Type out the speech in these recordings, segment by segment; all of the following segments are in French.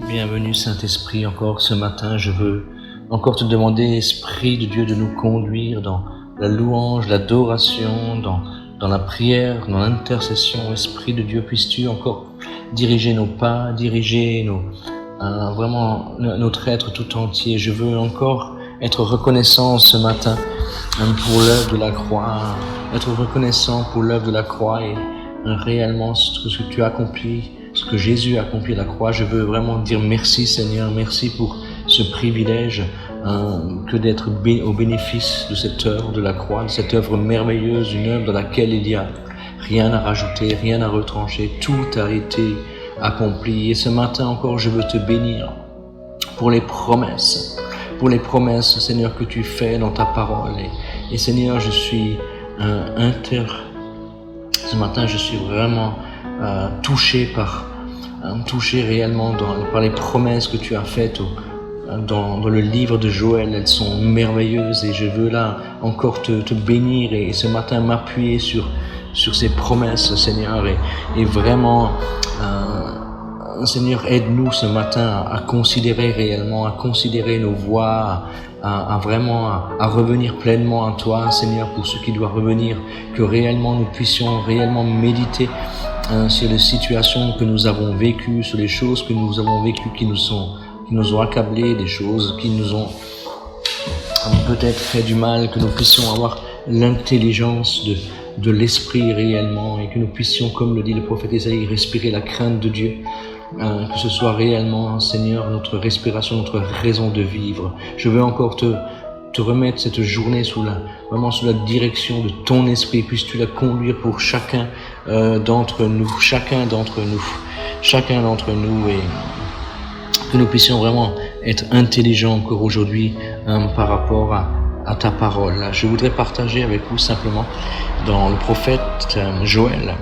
Bienvenue Saint-Esprit, encore ce matin, je veux encore te demander, Esprit de Dieu, de nous conduire dans la louange, l'adoration, dans la prière, dans l'intercession. Esprit de Dieu, puisses-tu encore diriger nos pas, diriger vraiment notre être tout entier. Je veux encore être reconnaissant ce matin pour l'œuvre de la croix, être reconnaissant pour l'œuvre de la croix et réellement ce que tu as accompli, ce que Jésus a accompli à la croix. Je veux vraiment dire merci Seigneur, merci pour ce privilège que d'être au bénéfice de cette œuvre de la croix, de cette œuvre merveilleuse, une œuvre dans laquelle il y a rien à rajouter, rien à retrancher, tout a été accompli. Et ce matin encore, je veux te bénir pour les promesses, Seigneur, que tu fais dans ta parole. Et Seigneur, ce matin, je suis vraiment touché réellement par les promesses que tu as faites dans le livre de Joël. Elles sont merveilleuses et je veux là encore te bénir et ce matin m'appuyer sur ces promesses, Seigneur, et vraiment Seigneur, aide-nous ce matin à considérer réellement, à considérer nos voies, à revenir pleinement à toi, Seigneur, pour ce qui doit revenir, que réellement nous puissions réellement méditer sur les situations que nous avons vécues, sur les choses que nous avons vécues qui nous ont accablés, des choses qui nous ont peut-être fait du mal, que nous puissions avoir l'intelligence de l'esprit réellement et que nous puissions, comme le dit le prophète Isaïe, respirer la crainte de Dieu. Que ce soit réellement, Seigneur, notre respiration, notre raison de vivre. Je veux encore te remettre cette journée sous la direction de ton esprit. Puisses-tu la conduire pour chacun d'entre nous, et que nous puissions vraiment être intelligents encore aujourd'hui par rapport à ta parole. Je voudrais partager avec vous simplement dans le prophète Joël,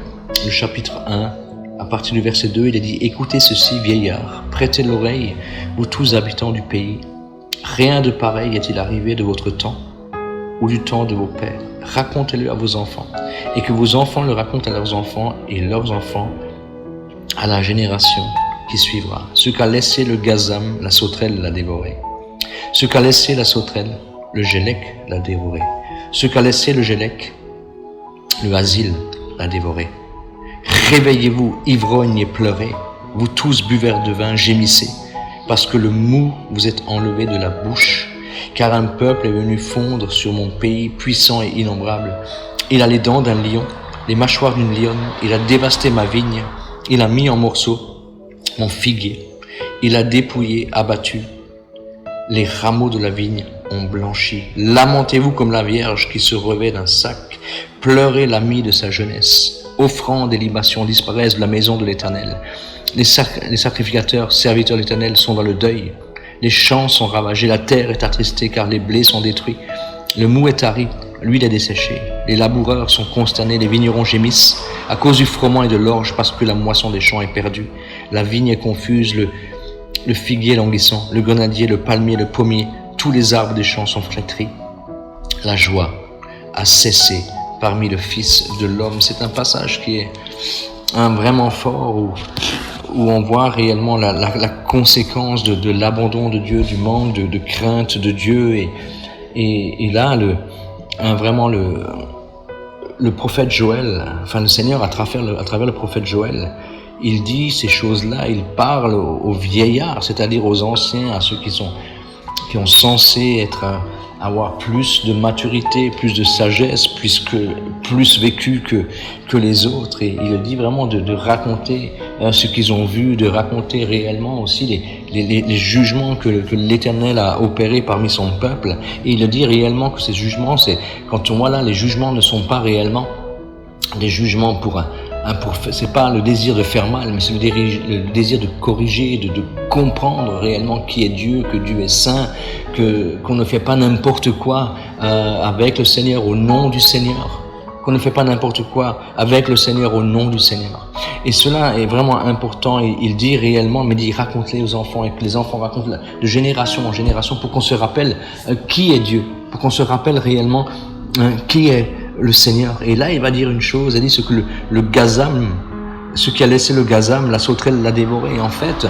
le chapitre 1, à partir du verset 2, il est dit « Écoutez ceci, vieillards, prêtez l'oreille, vous tous habitants du pays. Rien de pareil est-il arrivé de votre temps ou du temps de vos pères. Racontez-le à vos enfants, et que vos enfants le racontent à leurs enfants, et leurs enfants à la génération qui suivra. Ce qu'a laissé le gazam, la sauterelle l'a dévoré. Ce qu'a laissé la sauterelle, le gélec l'a dévoré. Ce qu'a laissé le gélec, le asile l'a dévoré. Réveillez-vous, ivrognes, et pleurez, vous tous buveurs de vin, gémissez, parce que le mou vous est enlevé de la bouche, car un peuple est venu fondre sur mon pays, puissant et innombrable. Il a les dents d'un lion, les mâchoires d'une lionne, il a dévasté ma vigne, il a mis en morceaux mon figuier, il a dépouillé, abattu, les rameaux de la vigne ont blanchi. Lamentez-vous comme la vierge qui se revêt d'un sac, pleurez l'ami de sa jeunesse. Offrandes et libations disparaissent de la maison de l'Éternel. Les sacrificateurs, serviteurs de l'Éternel, sont dans le deuil. Les champs sont ravagés, la terre est attristée car les blés sont détruits. Le mou est tari, l'huile est desséchée. Les laboureurs sont consternés, les vignerons gémissent à cause du froment et de l'orge parce que la moisson des champs est perdue. La vigne est confuse, le figuier languissant, le grenadier, le palmier, le pommier, tous les arbres des champs sont flétris. La joie a cessé parmi le Fils de l'homme. C'est un passage qui est vraiment fort où on voit réellement la conséquence de l'abandon de Dieu, du manque de crainte de Dieu. Et là, le prophète Joël, enfin le Seigneur à travers le prophète Joël, il dit ces choses-là, il parle aux vieillards, c'est-à-dire aux anciens, à ceux qui ont censé avoir plus de maturité, plus de sagesse, plus vécu que les autres. Et il dit vraiment de raconter ce qu'ils ont vu, de raconter réellement aussi les jugements que l'Éternel a opérés parmi son peuple. Et il dit réellement que ces jugements, quand on voit là, les jugements ne sont pas réellement des jugements c'est pas le désir de faire mal, mais c'est le désir de corriger, de comprendre réellement qui est Dieu, que Dieu est saint, qu'on ne fait pas n'importe quoi avec le Seigneur au nom du Seigneur, qu'on ne fait pas n'importe quoi avec le Seigneur au nom du Seigneur. Et cela est vraiment important. Et il dit réellement, mais il raconte-les aux enfants et que les enfants racontent de génération en génération pour qu'on se rappelle qui est Dieu, pour qu'on se rappelle réellement qui est le Seigneur. Et là, il va dire une chose, il dit ce que le gazam, ce qui a laissé le gazam, la sauterelle l'a dévoré. Et en fait,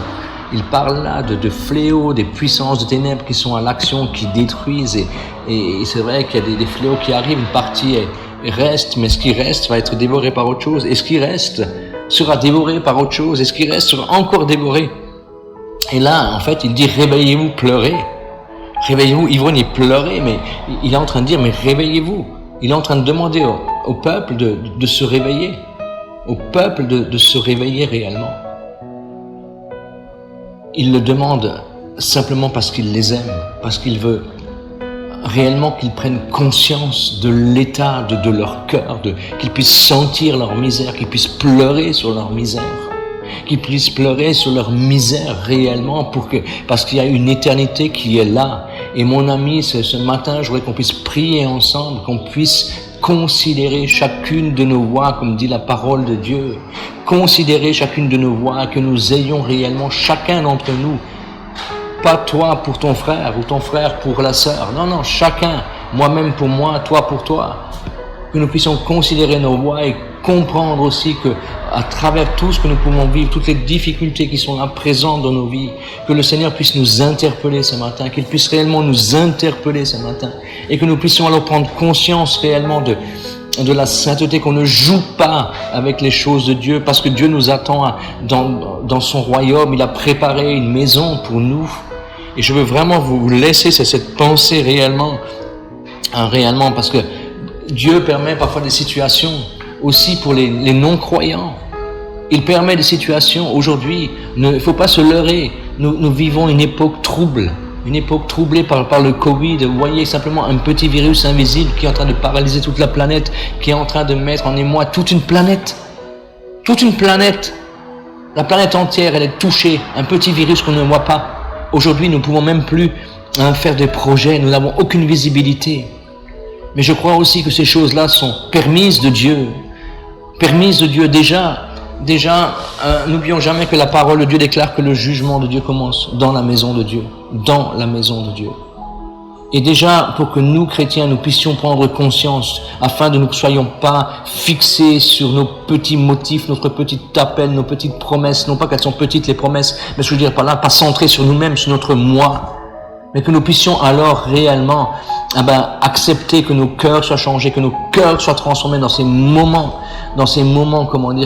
il parle là de fléaux, des puissances de ténèbres qui sont à l'action, qui détruisent. Et c'est vrai qu'il y a des fléaux qui arrivent, une partie reste, mais ce qui reste va être dévoré par autre chose. Et ce qui reste sera dévoré par autre chose. Et ce qui reste sera encore dévoré. Et là, en fait, il dit, réveillez-vous, pleurez. Réveillez-vous, ivrognes, pleurez, mais il est en train de dire, mais réveillez-vous. Il est en train de demander au peuple de se réveiller. Au peuple de se réveiller réellement. Il le demande simplement parce qu'il les aime, parce qu'il veut réellement qu'ils prennent conscience de l'état de leur cœur, qu'ils puissent sentir leur misère, qu'ils puissent pleurer sur leur misère, qu'ils puissent pleurer sur leur misère réellement, parce qu'il y a une éternité qui est là. Et mon ami, ce matin, je voudrais qu'on puisse prier ensemble, qu'on puisse considérer chacune de nos voix, comme dit la parole de Dieu, considérer chacune de nos voix, que nous ayons réellement, chacun d'entre nous, pas toi pour ton frère ou ton frère pour la sœur, non, chacun, moi-même pour moi, toi pour toi, que nous puissions considérer nos voix et comprendre aussi que à travers tout ce que nous pouvons vivre, toutes les difficultés qui sont là présentes dans nos vies, que le Seigneur puisse nous interpeller ce matin, qu'il puisse réellement nous interpeller ce matin, et que nous puissions alors prendre conscience réellement de la sainteté, qu'on ne joue pas avec les choses de Dieu, parce que Dieu nous attend dans son royaume. Il a préparé une maison pour nous. Et je veux vraiment vous laisser cette pensée réellement, parce que Dieu permet parfois des situations aussi pour les non-croyants. Il permet des situations. Aujourd'hui, il ne faut pas se leurrer. Nous vivons une époque trouble. Une époque troublée par le Covid. Vous voyez simplement un petit virus invisible qui est en train de paralyser toute la planète, qui est en train de mettre en émoi toute une planète. Toute une planète. La planète entière, elle est touchée. Un petit virus qu'on ne voit pas. Aujourd'hui, nous ne pouvons même plus faire des projets. Nous n'avons aucune visibilité. Mais je crois aussi que ces choses-là sont permises de Dieu. Permises de Dieu déjà. N'oublions jamais que la parole de Dieu déclare que le jugement de Dieu commence dans la maison de Dieu. Dans la maison de Dieu. Et déjà, pour que nous, chrétiens, nous puissions prendre conscience, afin de ne soyons pas fixés sur nos petits motifs, notre petit appel, nos petites promesses, non pas qu'elles sont petites les promesses, mais je veux dire par là, pas centrées sur nous-mêmes, sur notre moi, mais que nous puissions alors réellement accepter que nos cœurs soient changés, que nos cœurs soient transformés dans ces moments,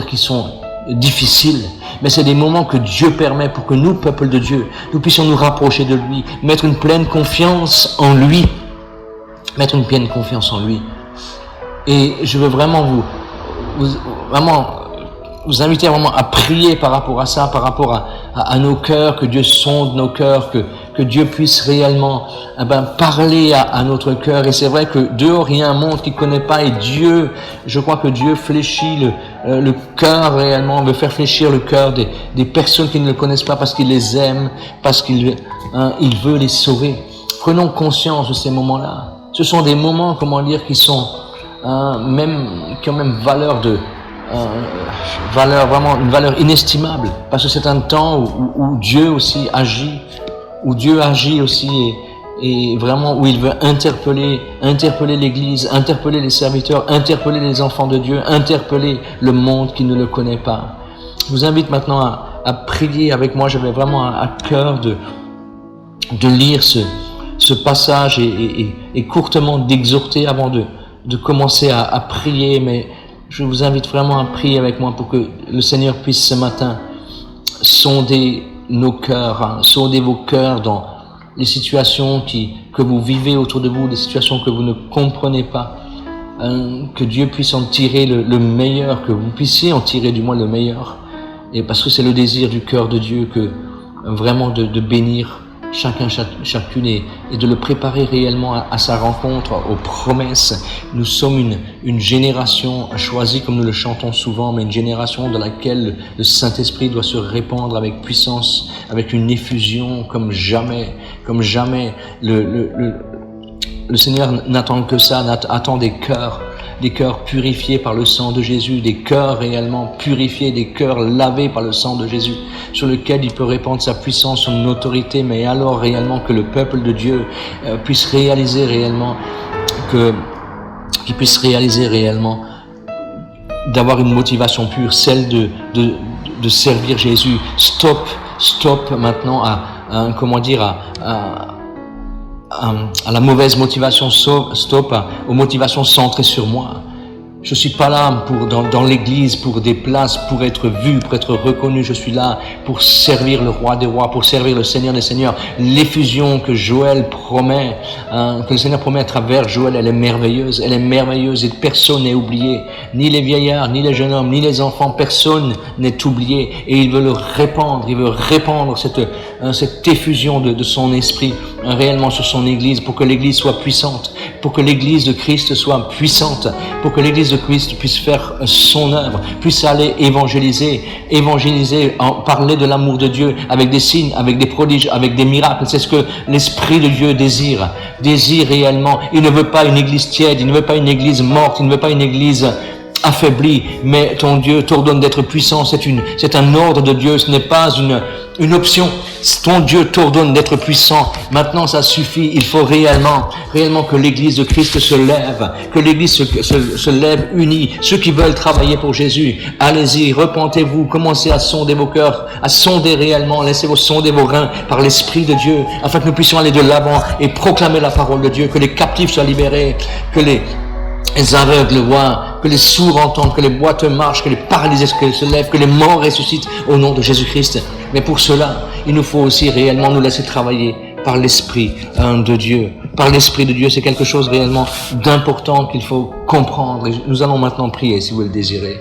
qui sont difficiles, mais c'est des moments que Dieu permet pour que nous, peuple de Dieu, nous puissions nous rapprocher de lui, mettre une pleine confiance en lui. Et je veux vraiment vous inviter vraiment à prier par rapport à ça, par rapport à nos cœurs, que Dieu sonde nos cœurs, que Dieu puisse réellement parler à notre cœur. Et c'est vrai que dehors il y a un monde qui ne connaît pas, et Dieu, je crois que Dieu fléchit le cœur réellement, veut faire fléchir le cœur des personnes qui ne le connaissent pas, parce qu'il les aime, parce qu'il veut les sauver. Prenons conscience de ces moments-là. Ce sont des moments, qui sont qui ont même vraiment une valeur inestimable, parce que c'est un temps où Dieu aussi agit, et vraiment où il veut interpeller l'Église, interpeller les serviteurs, interpeller les enfants de Dieu, interpeller le monde qui ne le connaît pas. Je vous invite maintenant à prier avec moi. J'avais vraiment à cœur de lire ce passage et courtement d'exhorter avant de commencer à prier, mais je vous invite vraiment à prier avec moi pour que le Seigneur puisse ce matin sonder nos cœurs, sonder vos cœurs dans les situations que vous vivez autour de vous, des situations que vous ne comprenez pas, que Dieu puisse en tirer le meilleur, que vous puissiez en tirer du moins le meilleur, et parce que c'est le désir du cœur de Dieu que vraiment de bénir chacune et de le préparer réellement à sa rencontre, aux promesses. Nous sommes une génération choisie, comme nous le chantons souvent, mais une génération dans laquelle le Saint-Esprit doit se répandre avec puissance, avec une effusion comme jamais. Le Seigneur n'attend que ça, attend des cœurs purifiés par le sang de Jésus, des cœurs réellement purifiés, des cœurs lavés par le sang de Jésus, sur lequel il peut répandre sa puissance, son autorité, mais alors réellement que le peuple de Dieu puisse réaliser réellement d'avoir une motivation pure, celle de servir Jésus. Stop Stop maintenant à la mauvaise motivation. Stop aux motivations centrées sur moi. Je suis pas là dans l'église pour des places, pour être vu, pour être reconnu. Je suis là pour servir le roi des rois, pour servir le Seigneur des seigneurs. L'effusion que Joël promet, que le Seigneur promet à travers Joël, elle est merveilleuse. Elle est merveilleuse et personne n'est oublié. Ni les vieillards, ni les jeunes hommes, ni les enfants, personne n'est oublié. Et il veut le répandre, il veut répandre cette effusion de son esprit réellement sur son église, pour que l'église soit puissante, pour que l'église de Christ soit puissante, pour que l'église de Christ puisse faire son œuvre, puisse aller évangéliser, parler de l'amour de Dieu avec des signes, avec des prodiges, avec des miracles. C'est ce que l'Esprit de Dieu désire réellement. Il ne veut pas une église tiède, il ne veut pas une église morte, il ne veut pas une église affaibli, mais ton Dieu t'ordonne d'être puissant. C'est un ordre de Dieu, ce n'est pas une option. Ton Dieu t'ordonne d'être puissant. Maintenant, ça suffit. Il faut réellement que l'église de Christ se lève, que l'église se lève unie. Ceux qui veulent travailler pour Jésus, allez-y, repentez-vous, commencez à sonder vos cœurs, à sonder réellement, laissez-vous sonder vos reins par l'Esprit de Dieu, afin que nous puissions aller de l'avant et proclamer la parole de Dieu, que les captifs soient libérés, que les aveugles voient, que les sourds entendent, que les boiteux marchent, que les paralysés se lèvent, que les morts ressuscitent au nom de Jésus-Christ. Mais pour cela, il nous faut aussi réellement nous laisser travailler par l'Esprit de Dieu. Par l'Esprit de Dieu, c'est quelque chose réellement d'important qu'il faut comprendre. Et nous allons maintenant prier, si vous le désirez.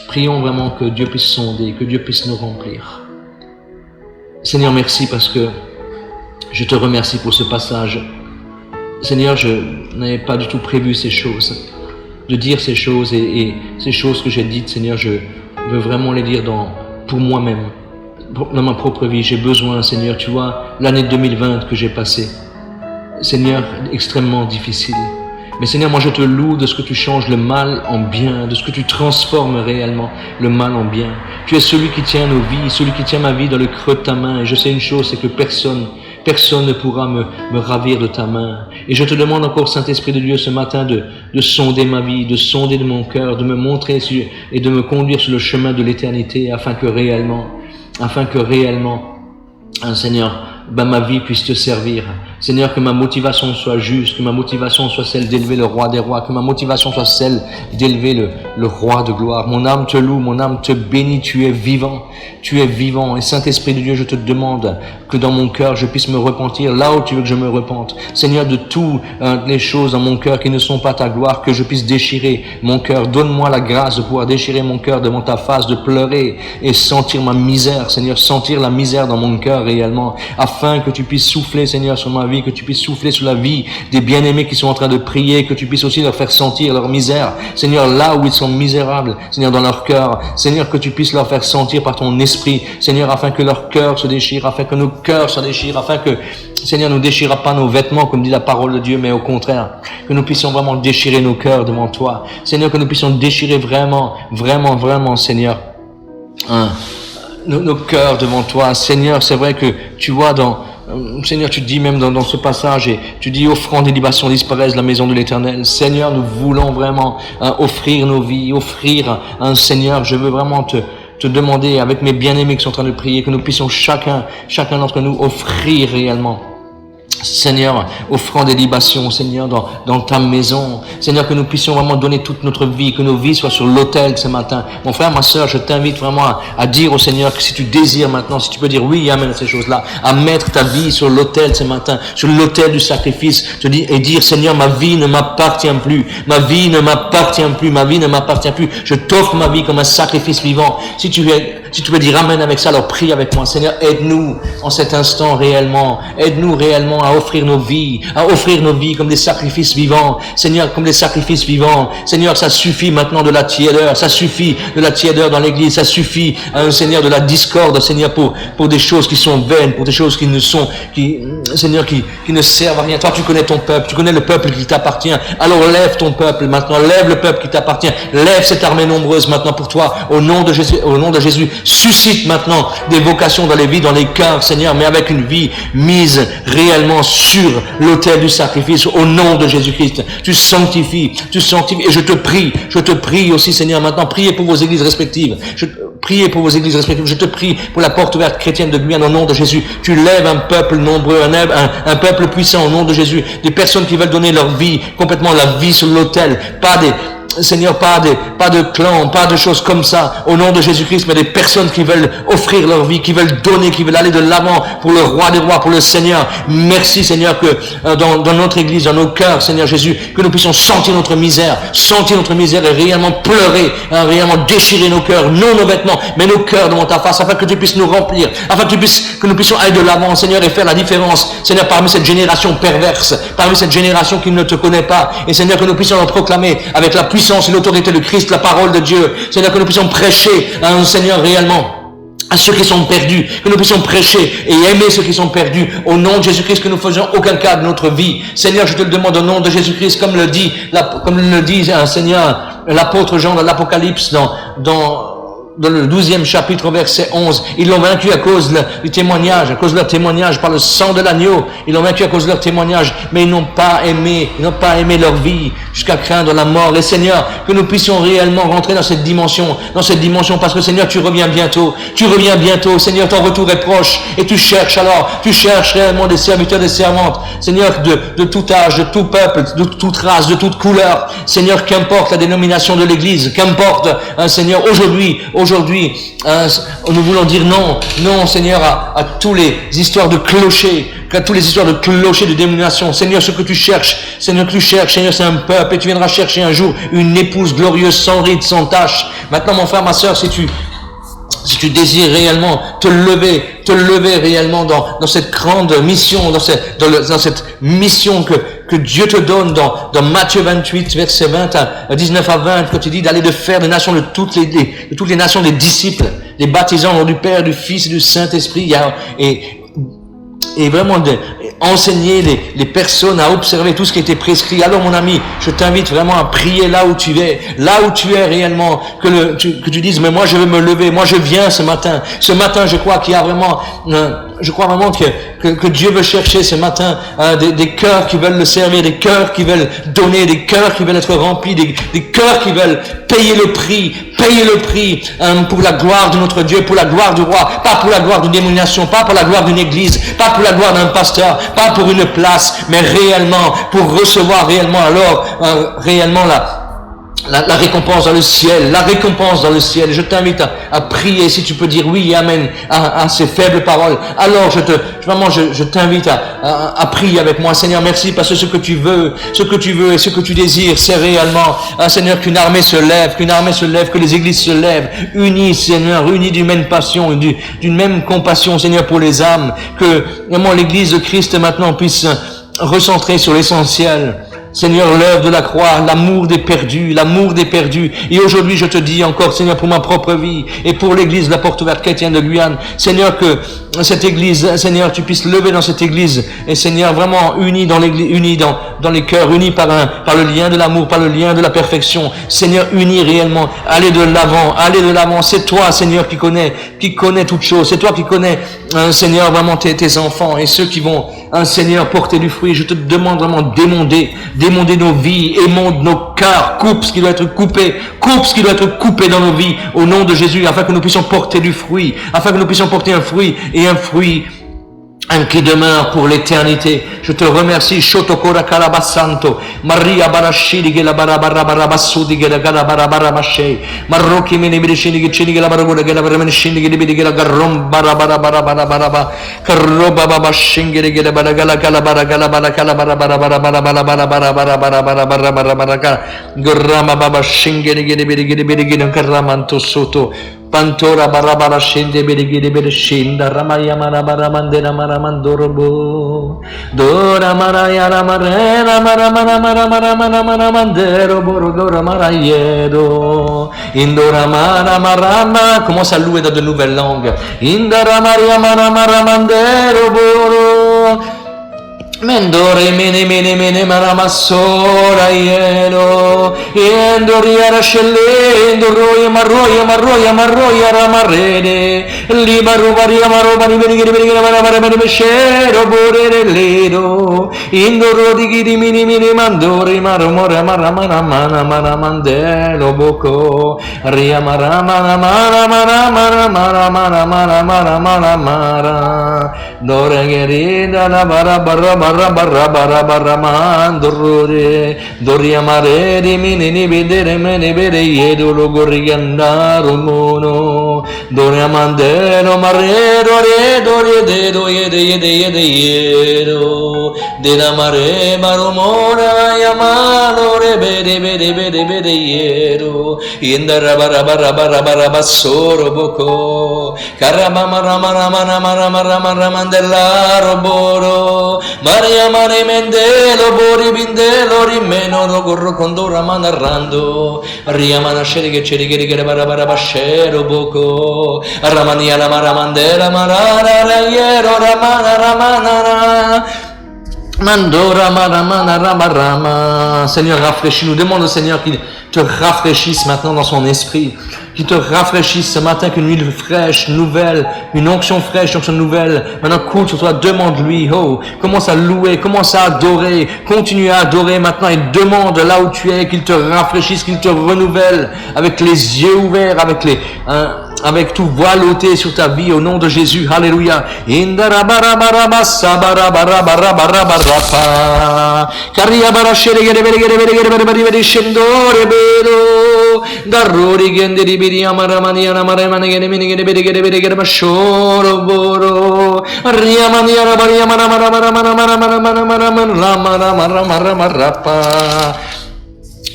Prions vraiment que Dieu puisse sonder, que Dieu puisse nous remplir. Seigneur, merci parce que je te remercie pour ce passage. Seigneur, je n'avais pas du tout prévu ces choses, de dire ces choses et ces choses que j'ai dites, Seigneur, je veux vraiment les dire pour moi-même, dans ma propre vie. J'ai besoin, Seigneur, tu vois, l'année 2020 que j'ai passée, Seigneur, extrêmement difficile. Mais Seigneur, moi je te loue de ce que tu changes le mal en bien, de ce que tu transformes réellement le mal en bien. Tu es celui qui tient nos vies, celui qui tient ma vie dans le creux de ta main. Et je sais une chose, c'est que personne ne pourra me ravir de ta main. Et je te demande encore, Saint-Esprit de Dieu, ce matin de sonder ma vie, de sonder de mon cœur, de me montrer et de me conduire sur le chemin de l'éternité, afin que réellement, Seigneur, ma vie puisse te servir. Seigneur, que ma motivation soit juste, que ma motivation soit celle d'élever le roi des rois, que ma motivation soit celle d'élever le roi de gloire. Mon âme te loue, mon âme te bénit, tu es vivant. Et Saint-Esprit de Dieu, je te demande que dans mon cœur, je puisse me repentir là où tu veux que je me repente. Seigneur, de toutes les choses dans mon cœur qui ne sont pas ta gloire, que je puisse déchirer mon cœur. Donne-moi la grâce de pouvoir déchirer mon cœur devant ta face, de pleurer et sentir ma misère, Seigneur, sentir la misère dans mon cœur réellement, afin que tu puisses souffler, Seigneur, sur ma vie, que tu puisses souffler sur la vie des bien-aimés qui sont en train de prier, que tu puisses aussi leur faire sentir leur misère, Seigneur, là où ils sont misérables, Seigneur, dans leur cœur, Seigneur, que tu puisses leur faire sentir par ton esprit, Seigneur, afin que leur cœur se déchire, afin que nos cœurs se déchirent, afin que, Seigneur, ne déchirera pas nos vêtements, comme dit la parole de Dieu, mais au contraire, que nous puissions vraiment déchirer nos cœurs devant toi, Seigneur, que nous puissions déchirer vraiment, Seigneur, nos cœurs devant toi. Seigneur, c'est vrai que tu vois Seigneur, tu dis même dans ce passage, et tu dis offrande et libation disparaissent de la maison de l'Éternel. Seigneur, nous voulons vraiment offrir nos vies, offrir un Seigneur. Je veux vraiment te demander avec mes bien-aimés qui sont en train de prier, que nous puissions chacun d'entre nous offrir réellement, Seigneur, offrant des libations, Seigneur, dans ta maison. Seigneur, que nous puissions vraiment donner toute notre vie, que nos vies soient sur l'autel ce matin. Mon frère, ma sœur, je t'invite vraiment à dire au Seigneur que si tu désires maintenant, si tu peux dire oui, amen à ces choses-là, à mettre ta vie sur l'autel ce matin, sur l'autel du sacrifice, et dire, Seigneur, ma vie ne m'appartient plus, ma vie ne m'appartient plus, ma vie ne m'appartient plus. Je t'offre ma vie comme un sacrifice vivant. Si tu veux dire amen avec ça, alors prie avec moi. Seigneur, aide-nous en cet instant réellement. Aide-nous réellement à offrir nos vies comme des sacrifices vivants. Seigneur, comme des sacrifices vivants. Seigneur, ça suffit maintenant de la tiédeur. Ça suffit de la tiédeur dans l'église. Ça suffit, Seigneur, de la discorde, Seigneur, pour des choses qui sont vaines, pour des choses qui ne servent à rien. Toi, tu connais ton peuple. Tu connais le peuple qui t'appartient. Alors lève ton peuple maintenant. Lève le peuple qui t'appartient. Lève cette armée nombreuse maintenant pour toi. Au nom de Jésus. Suscite maintenant des vocations dans les vies, dans les cœurs, Seigneur, mais avec une vie mise réellement sur l'autel du sacrifice, au nom de Jésus-Christ. Tu sanctifies, et je te prie aussi, Seigneur, maintenant, priez pour vos églises respectives. prier pour vos églises respectives. Je te prie pour la porte ouverte chrétienne de Guyane au nom de Jésus. Tu lèves un peuple nombreux, un peuple puissant au nom de Jésus. Des personnes qui veulent donner leur vie, complètement la vie sur l'autel. Seigneur, pas de clans, pas de choses comme ça, au nom de Jésus-Christ, mais des personnes qui veulent offrir leur vie, qui veulent donner, qui veulent aller de l'avant pour le roi des rois, pour le Seigneur. Merci, Seigneur, que dans notre église, dans nos cœurs, Seigneur Jésus, que nous puissions sentir notre misère et réellement pleurer, réellement déchirer nos cœurs, non nos vêtements, mais nos cœurs devant ta face, afin que tu puisses nous remplir, afin que nous puissions aller de l'avant, Seigneur, et faire la différence, Seigneur, parmi cette génération perverse, parmi cette génération qui ne te connaît pas, et Seigneur, que nous puissions en proclamer avec la puissance et l'autorité de Christ, la parole de Dieu. Seigneur, que nous puissions prêcher à un Seigneur réellement à ceux qui sont perdus, que nous puissions prêcher et aimer ceux qui sont perdus au nom de Jésus-Christ, que nous faisions aucun cas de notre vie. Seigneur, je te le demande au nom de Jésus-Christ, comme le dit Seigneur, l'apôtre Jean dans l'Apocalypse, dans le 12e chapitre, verset 11, ils l'ont vaincu à cause du témoignage, à cause de leur témoignage par le sang de l'agneau. Ils l'ont vaincu à cause de leur témoignage, mais ils n'ont pas aimé leur vie jusqu'à craindre la mort. Et Seigneur, que nous puissions réellement rentrer dans cette dimension, parce que Seigneur, tu reviens bientôt, Seigneur, ton retour est proche, et tu cherches réellement des serviteurs, des servantes, Seigneur, de tout âge, de tout peuple, de toute race, de toute couleur. Seigneur, qu'importe la dénomination de l'église, qu'importe, Seigneur, aujourd'hui, nous voulons dire non, Seigneur, à tous les histoires de clochers, de dénomination. Seigneur, ce que tu cherches, Seigneur, c'est un peuple, et tu viendras chercher un jour une épouse glorieuse, sans ride, sans tache. Maintenant, mon frère, ma sœur, si tu désires réellement te lever réellement dans cette grande mission, dans cette mission que Dieu te donne dans Matthieu 28, verset 20 à 19 à 20, quand tu dis d'aller de faire des nations de toutes les nations des disciples, les baptisant au nom du Père, du Fils et du Saint-Esprit, et vraiment enseigner les personnes à observer tout ce qui était prescrit. Alors mon ami, je t'invite vraiment à prier là où tu es réellement, que tu dises, mais moi je veux me lever, moi je viens ce matin, je crois qu'il y a vraiment, que Dieu veut chercher ce matin des cœurs qui veulent le servir, des cœurs qui veulent donner, des cœurs qui veulent être remplis, des cœurs qui veulent payer le prix pour la gloire de notre Dieu, pour la gloire du roi, pas pour la gloire d'une dénomination, pas pour la gloire d'une église, pas pour la gloire d'un pasteur, pas pour une place, mais réellement pour recevoir réellement la récompense dans le ciel, Je t'invite à prier, si tu peux dire oui et amen à ces faibles paroles. Alors je t'invite à prier avec moi. Seigneur, merci parce que ce que tu veux et ce que tu désires, c'est réellement, Seigneur, qu'une armée se lève, que les églises se lèvent, unies, Seigneur, unies d'une même passion, d'une même compassion, Seigneur, pour les âmes, que vraiment l'église de Christ maintenant puisse recentrer sur l'essentiel. Seigneur, l'œuvre de la croix, l'amour des perdus. Et aujourd'hui, je te dis encore, Seigneur, pour ma propre vie et pour l'église, la porte ouverte chrétienne de Guyane, Seigneur, que cette église, Seigneur, tu puisses lever dans cette église, et Seigneur, vraiment unis dans l'église, unis dans les cœurs, unis par le lien de l'amour, par le lien de la perfection. Seigneur, unis réellement, allez de l'avant. C'est toi, Seigneur, qui connais toutes choses. C'est toi qui connais, Seigneur, vraiment tes enfants et ceux qui vont, Seigneur, porter du fruit. Je te demande vraiment d'émonder nos vies, émonde nos cœurs, coupe ce qui doit être coupé dans nos vies, au nom de Jésus, afin que nous puissions porter du fruit, afin que nous puissions porter un fruit qui demeure pour l'éternité. Je te remercie. Shotokora Karabasanto, Maria Barashidi Gela Barabarabasudi Gela Garabarabamashe, Maroki Minibishini Gela Barabuda Gela Baramashini Gela Garom Barabarabarabaraba, Karoba Babashingere Gela Baragala Galabara Galabara Galabara Barabara Gorama Babashingere Gela Karamanto Soto. Pantora barabara scende bere scenda ramaya marabara mandera maramandorobo dora maraya ramarera maramara mandero borodora marayero indora marama commence à louer dans de nouvelles langues indora maria maramara mandero boro Mendore mene maramassora ielo Endoria scellendo marroia ramarrede Libaru varia marobari veri mescero borere lero Indoro di gidi mini mandori maromora mana mandelo boko Ria mara Dore gerida la barra mandorre Doria mare di mini vedere yedolo gorriandaro mono Doria mandelo marero yedo yedo Della mare maromona yamano bede yedo Indara barra bassoro boko Carama ramana mandella roboro Maria mare mendelo bori bindelo rimeno lo gorro condora manarrando Riamana sceriche bara bascero boko Ramania la maramandela marara raiero ramana Mandora rama Seigneur rafraîchis-nous, demande au Seigneur qu'il te rafraîchisse maintenant dans son esprit, qu'il te rafraîchisse ce matin, qu'une huile fraîche, nouvelle, une onction fraîche, une onction nouvelle, maintenant coule sur toi, demande-lui, commence à louer, commence à adorer, continue à adorer maintenant et demande là où tu es, qu'il te rafraîchisse, qu'il te renouvelle, avec les yeux ouverts, avec tout voile ôté sur ta vie au nom de Jésus, alléluia.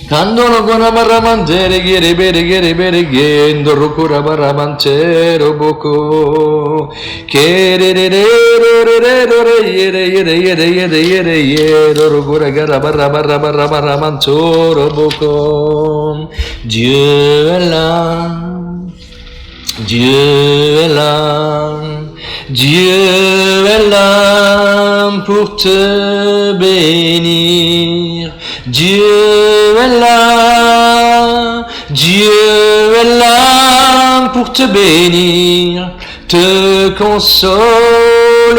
Candolo con barramantere gere gendo rocura barramantero boko yere rocura gara barramantoro boko Dieu est là Dieu est là pour te bénir Dieu est là pour te bénir, te consoler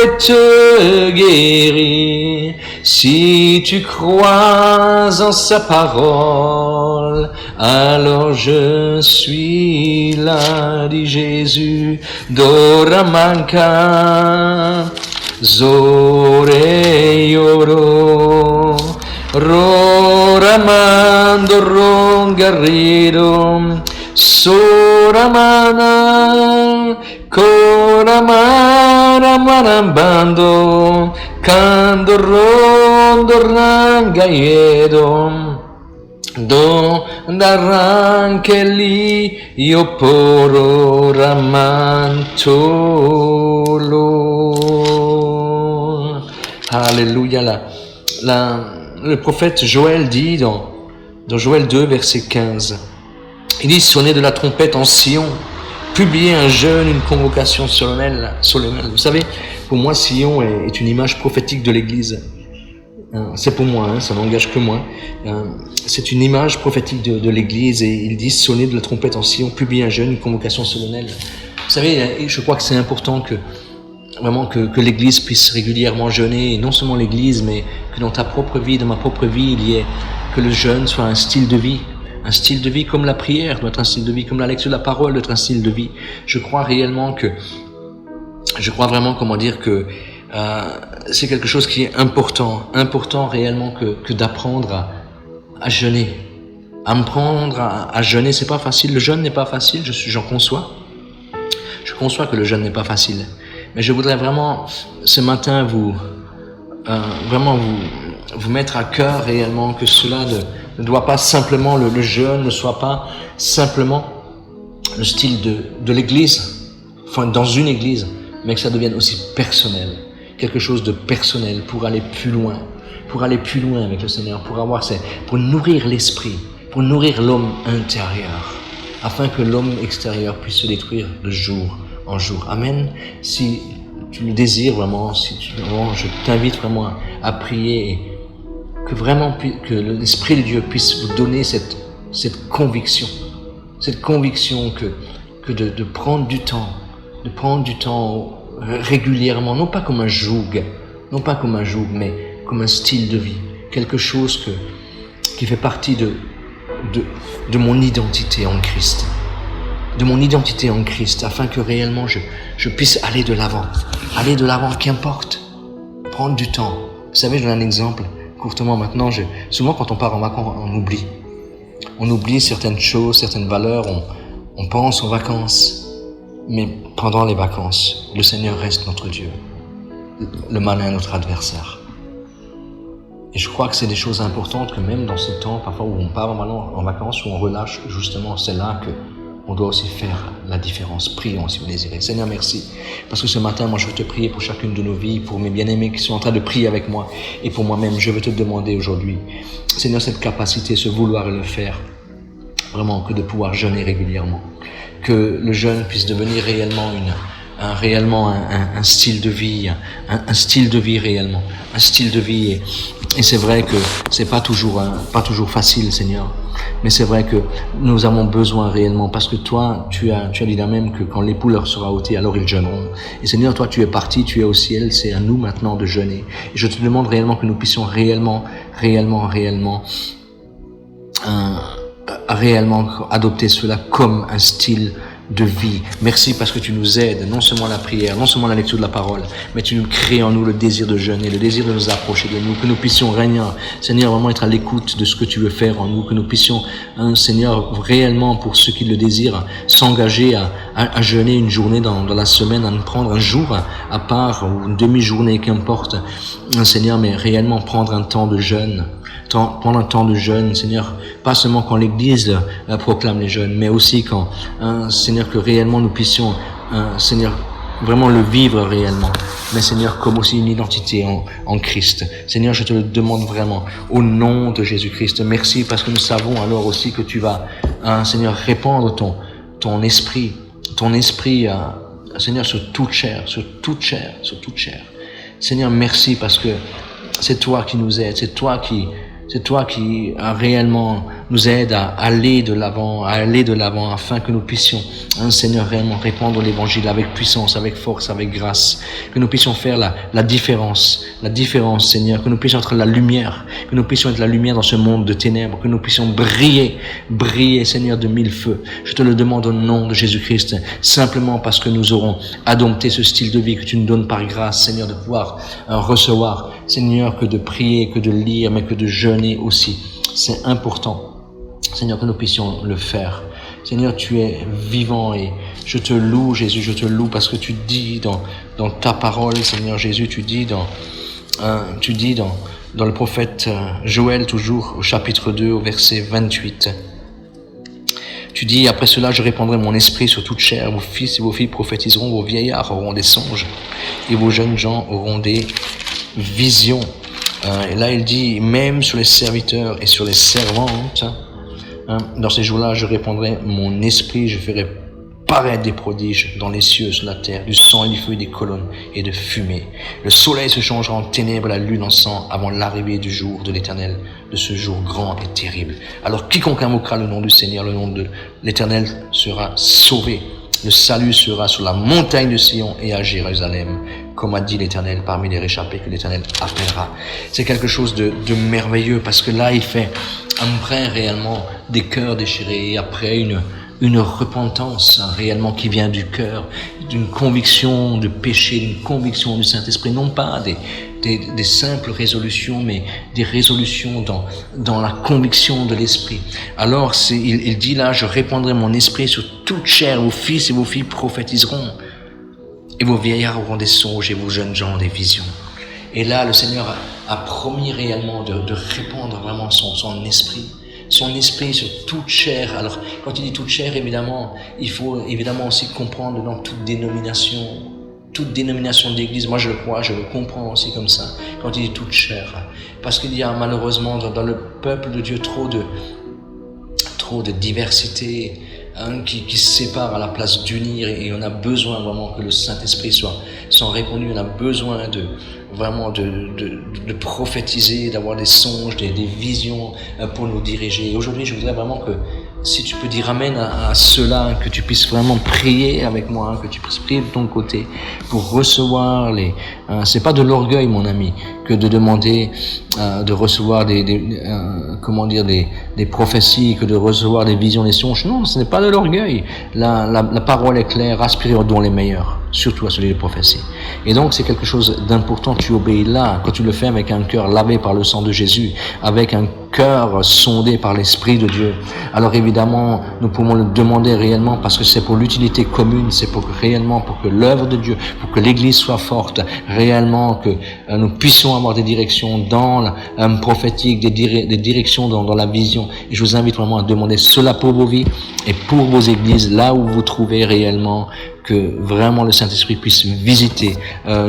et te guérir. Si tu crois en sa parole, alors je suis là, dit Jésus. Doramanca, Zoreyoro. Roramando rongarrido Soramana Coramara marambando Cando rondo rangaiedo Do d'arranche lì io poro ramantolo. Alléluia. Le prophète Joël dit dans Joël 2, verset 15, il dit « Sonnez de la trompette en Sion, publiez un jeûne, une convocation solennelle. » Vous savez, pour moi, Sion est une image prophétique de l'Église. C'est pour moi, ça n'engage que moi. C'est une image prophétique de l'Église et il dit « Sonnez de la trompette en Sion, publiez un jeûne, une convocation solennelle. » Vous savez, je crois que c'est important que l'Église puisse régulièrement jeûner, et non seulement l'Église, mais que dans ta propre vie, dans ma propre vie, que le jeûne soit un style de vie comme la prière doit être un style de vie, comme la lecture de la parole doit être un style de vie. Je crois vraiment que c'est quelque chose qui est important réellement que d'apprendre à jeûner, apprendre à jeûner. C'est pas facile, le jeûne n'est pas facile, j'en conçois. Je conçois que le jeûne n'est pas facile. Mais je voudrais vraiment, ce matin, vous mettre à cœur réellement que cela ne doit pas simplement, le jeûne ne soit pas simplement le style de l'église, enfin dans une église, mais que ça devienne aussi personnel, quelque chose de personnel pour aller plus loin avec le Seigneur, pour nourrir l'esprit, pour nourrir l'homme intérieur, afin que l'homme extérieur puisse se détruire de jour en jour. Amen. Si tu le désires vraiment, vraiment, je t'invite vraiment à prier et que vraiment que l'Esprit de Dieu puisse vous donner cette conviction que de prendre du temps régulièrement, non pas comme un joug, mais comme un style de vie, quelque chose qui fait partie de mon identité en Christ, afin que réellement je puisse aller de l'avant, qu'importe, prendre du temps. Vous savez, je donne un exemple, courtement maintenant, souvent quand on part en vacances, on oublie certaines choses, certaines valeurs, on pense aux vacances, mais pendant les vacances, le Seigneur reste notre Dieu, le malin notre adversaire. Et je crois que c'est des choses importantes que même dans ce temps, parfois où on part en vacances, où on relâche, justement, c'est là que on doit aussi faire la différence. Prions si vous désirez. Seigneur, merci. Parce que ce matin, moi, je veux te prier pour chacune de nos vies, pour mes bien-aimés qui sont en train de prier avec moi et pour moi-même. Je veux te demander aujourd'hui, Seigneur, cette capacité, ce vouloir et le faire, vraiment que de pouvoir jeûner régulièrement. Que le jeûne puisse devenir réellement un style de vie, un style de vie réellement, un style de vie. Et c'est vrai que c'est pas toujours facile, Seigneur. Mais c'est vrai que nous avons besoin réellement, parce que toi, tu as dit là même que quand l'époux leur sera ôté, alors ils jeûneront. Et Seigneur, toi, tu es parti, tu es au ciel, c'est à nous maintenant de jeûner. Et je te demande réellement que nous puissions réellement adopter cela comme un style de vie. Merci parce que tu nous aides, non seulement à la prière, non seulement à la lecture de la parole, mais tu nous crées en nous le désir de jeûner, le désir de nous approcher de nous, que nous puissions régner, Seigneur, vraiment être à l'écoute de ce que tu veux faire en nous, que nous puissions, Seigneur, réellement, pour ceux qui le désirent, s'engager à jeûner une journée dans la semaine, à nous prendre un jour à part, ou une demi-journée, qu'importe, Seigneur, mais réellement prendre un temps de jeûne. Prendre un temps de jeûne, Seigneur, pas seulement quand l'Église proclame les jeûnes, mais aussi quand, Seigneur, que réellement nous puissions, Seigneur, vraiment le vivre réellement, mais Seigneur, comme aussi une identité en Christ. Seigneur, je te le demande vraiment, au nom de Jésus-Christ. Merci parce que nous savons alors aussi que tu vas, Seigneur, répandre ton esprit, Seigneur, sur toute chair. Seigneur, merci parce que c'est toi qui nous aides, c'est toi qui réellement nous aide à aller de l'avant, afin que nous puissions, Seigneur, réellement répandre l'évangile avec puissance, avec force, avec grâce, que nous puissions faire la différence, Seigneur, que nous puissions être la lumière, dans ce monde de ténèbres, que nous puissions briller, Seigneur, de mille feux. Je te le demande au nom de Jésus-Christ, simplement parce que nous aurons adopté ce style de vie que tu nous donnes par grâce, Seigneur, de pouvoir recevoir, Seigneur, que de prier, que de lire, mais que de jeûner aussi. C'est important, Seigneur, que nous puissions le faire. Seigneur, tu es vivant et je te loue, Jésus, je te loue parce que tu dis dans ta parole, Seigneur Jésus, tu dis dans le prophète Joël, toujours au chapitre 2, au verset 28. Tu dis, après cela, je répandrai mon esprit sur toute chair, vos fils et vos filles prophétiseront, vos vieillards auront des songes et vos jeunes gens auront des visions. Et là, il dit, même sur les serviteurs et sur les servantes, dans ces jours-là, je répandrai mon esprit, je ferai paraître des prodiges dans les cieux, sur la terre, du sang et du feu, des colonnes et de fumée. Le soleil se changera en ténèbres, la lune en sang, avant l'arrivée du jour de l'Éternel, de ce jour grand et terrible. Alors quiconque invoquera le nom du Seigneur, le nom de l'Éternel sera sauvé. Le salut sera sur la montagne de Sion et à Jérusalem, comme a dit l'Éternel, parmi les réchappés que l'Éternel appellera. C'est quelque chose de merveilleux, parce que là, il fait après réellement des cœurs déchirés, après une repentance réellement qui vient du cœur, d'une conviction de péché, d'une conviction du Saint-Esprit, non pas des simples résolutions, mais des résolutions dans la conviction de l'Esprit. Alors, il dit là, je répandrai mon esprit sur toute chair, vos fils et vos filles prophétiseront, et vos vieillards auront des songes, et vos jeunes gens des visions. Et là, le Seigneur a promis réellement de répandre vraiment son esprit sur toute chair. Alors, quand il dit toute chair, évidemment, il faut évidemment aussi comprendre dans toute dénomination d'église. Moi, je le crois, je le comprends aussi comme ça, quand il dit toute chair. Parce qu'il y a malheureusement dans le peuple de Dieu trop de diversité, qui séparent à la place d'unir, et on a besoin vraiment que le Saint-Esprit soit répandu. On a besoin de prophétiser, d'avoir des songes, des visions pour nous diriger. Et aujourd'hui, je voudrais vraiment que, si tu peux dire amen à cela, que tu puisses vraiment prier avec moi, que tu puisses prier de ton côté pour recevoir c'est pas de l'orgueil, mon ami, que de demander de recevoir des prophéties, que de recevoir des visions, des songes. Non, ce n'est pas de l'orgueil. La parole est claire, aspirez aux dons les meilleurs, surtout à celui des prophéties. Et donc, c'est quelque chose d'important. Tu obéis là, quand tu le fais avec un cœur lavé par le sang de Jésus, avec un cœur sondé par l'Esprit de Dieu. Alors évidemment, nous pouvons le demander réellement, parce que c'est pour l'utilité commune, c'est pour que l'œuvre de Dieu, pour que l'Église soit forte, réellement que nous puissions avoir des directions dans la prophétique, des directions dans la vision. Et je vous invite vraiment à demander cela pour vos vies et pour vos églises, là où vous trouvez réellement que vraiment le Saint-Esprit puisse visiter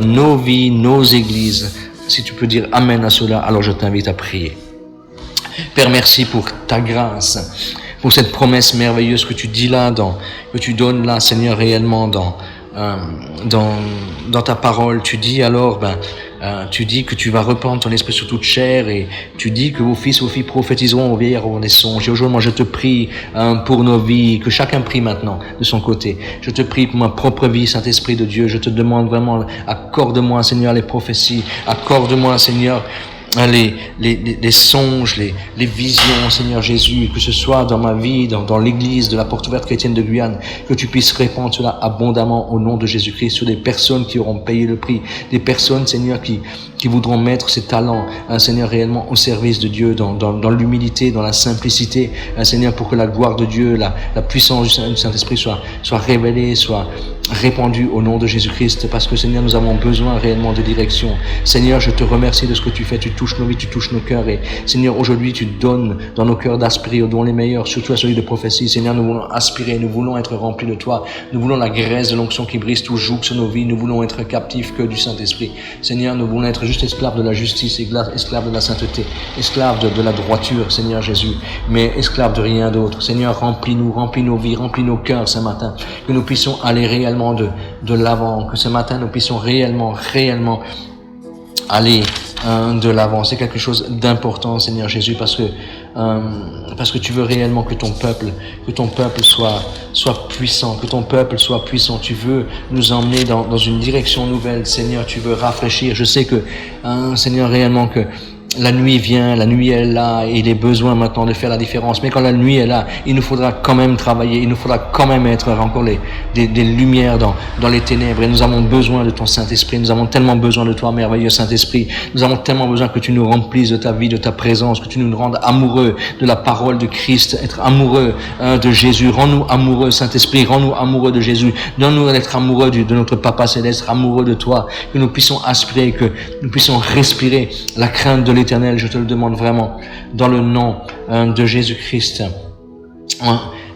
nos vies, nos églises. Si tu peux dire amen à cela, alors je t'invite à prier. Père, merci pour ta grâce, pour cette promesse merveilleuse que tu dis là, que tu donnes là, Seigneur, réellement dans ta parole. Tu dis alors, tu dis que tu vas répandre ton esprit sur toute chair, et tu dis que vos fils, vos filles prophétiseront, vos vieillards auront des songes. Et aujourd'hui, moi, je te prie pour nos vies, que chacun prie maintenant de son côté. Je te prie pour ma propre vie, Saint-Esprit de Dieu. Je te demande vraiment, accorde-moi, Seigneur, les prophéties. Accorde-moi, Seigneur, les songes, les visions, Seigneur Jésus, que ce soit dans ma vie, dans l'église de la Porte Ouverte Chrétienne de Guyane, que tu puisses répandre cela abondamment au nom de Jésus-Christ sur des personnes qui auront payé le prix, des personnes, Seigneur, qui voudront mettre ces talents, Seigneur, réellement au service de Dieu, dans l'humilité, dans la simplicité, Seigneur, pour que la gloire de Dieu, la puissance du Saint-Esprit soit révélée, soit répandue au nom de Jésus-Christ, parce que, Seigneur, nous avons besoin réellement de direction. Seigneur, je te remercie de ce que tu fais. Tu touches nos vies, tu touches nos cœurs, et Seigneur, aujourd'hui, tu donnes dans nos cœurs d'aspirer aux dons les meilleurs, surtout à celui de prophétie. Seigneur, nous voulons aspirer, nous voulons être remplis de toi, nous voulons la graisse de l'onction qui brise tout joug sur nos vies, nous voulons être captifs que du Saint-Esprit. Seigneur, nous voulons être juste esclaves de la justice, esclaves de la sainteté, esclaves de la droiture, Seigneur Jésus, mais esclaves de rien d'autre. Seigneur, remplis-nous, remplis nos vies, remplis nos cœurs ce matin, que nous puissions aller réellement de l'avant, que ce matin nous puissions réellement aller de l'avant. C'est quelque chose d'important, Seigneur Jésus, parce que tu veux réellement que ton peuple soit puissant, que ton peuple soit puissant. Tu veux nous emmener dans une direction nouvelle, Seigneur. Tu veux rafraîchir. Je sais que, Seigneur, réellement que la nuit vient, la nuit est là, et il est besoin maintenant de faire la différence. Mais quand la nuit est là, il nous faudra quand même travailler, il nous faudra quand même être encore des lumières dans les ténèbres. Et nous avons besoin de ton Saint-Esprit, nous avons tellement besoin de toi, merveilleux Saint-Esprit. Nous avons tellement besoin que tu nous remplisses de ta vie, de ta présence, que tu nous rendes amoureux de la parole de Christ, être amoureux de Jésus. Rends-nous amoureux, Saint-Esprit, rends-nous amoureux de Jésus. Donne-nous d'être amoureux de notre Papa Céleste, amoureux de toi, que nous puissions aspirer, que nous puissions respirer la crainte de l'Éternel. Je te le demande vraiment dans le nom de Jésus-Christ.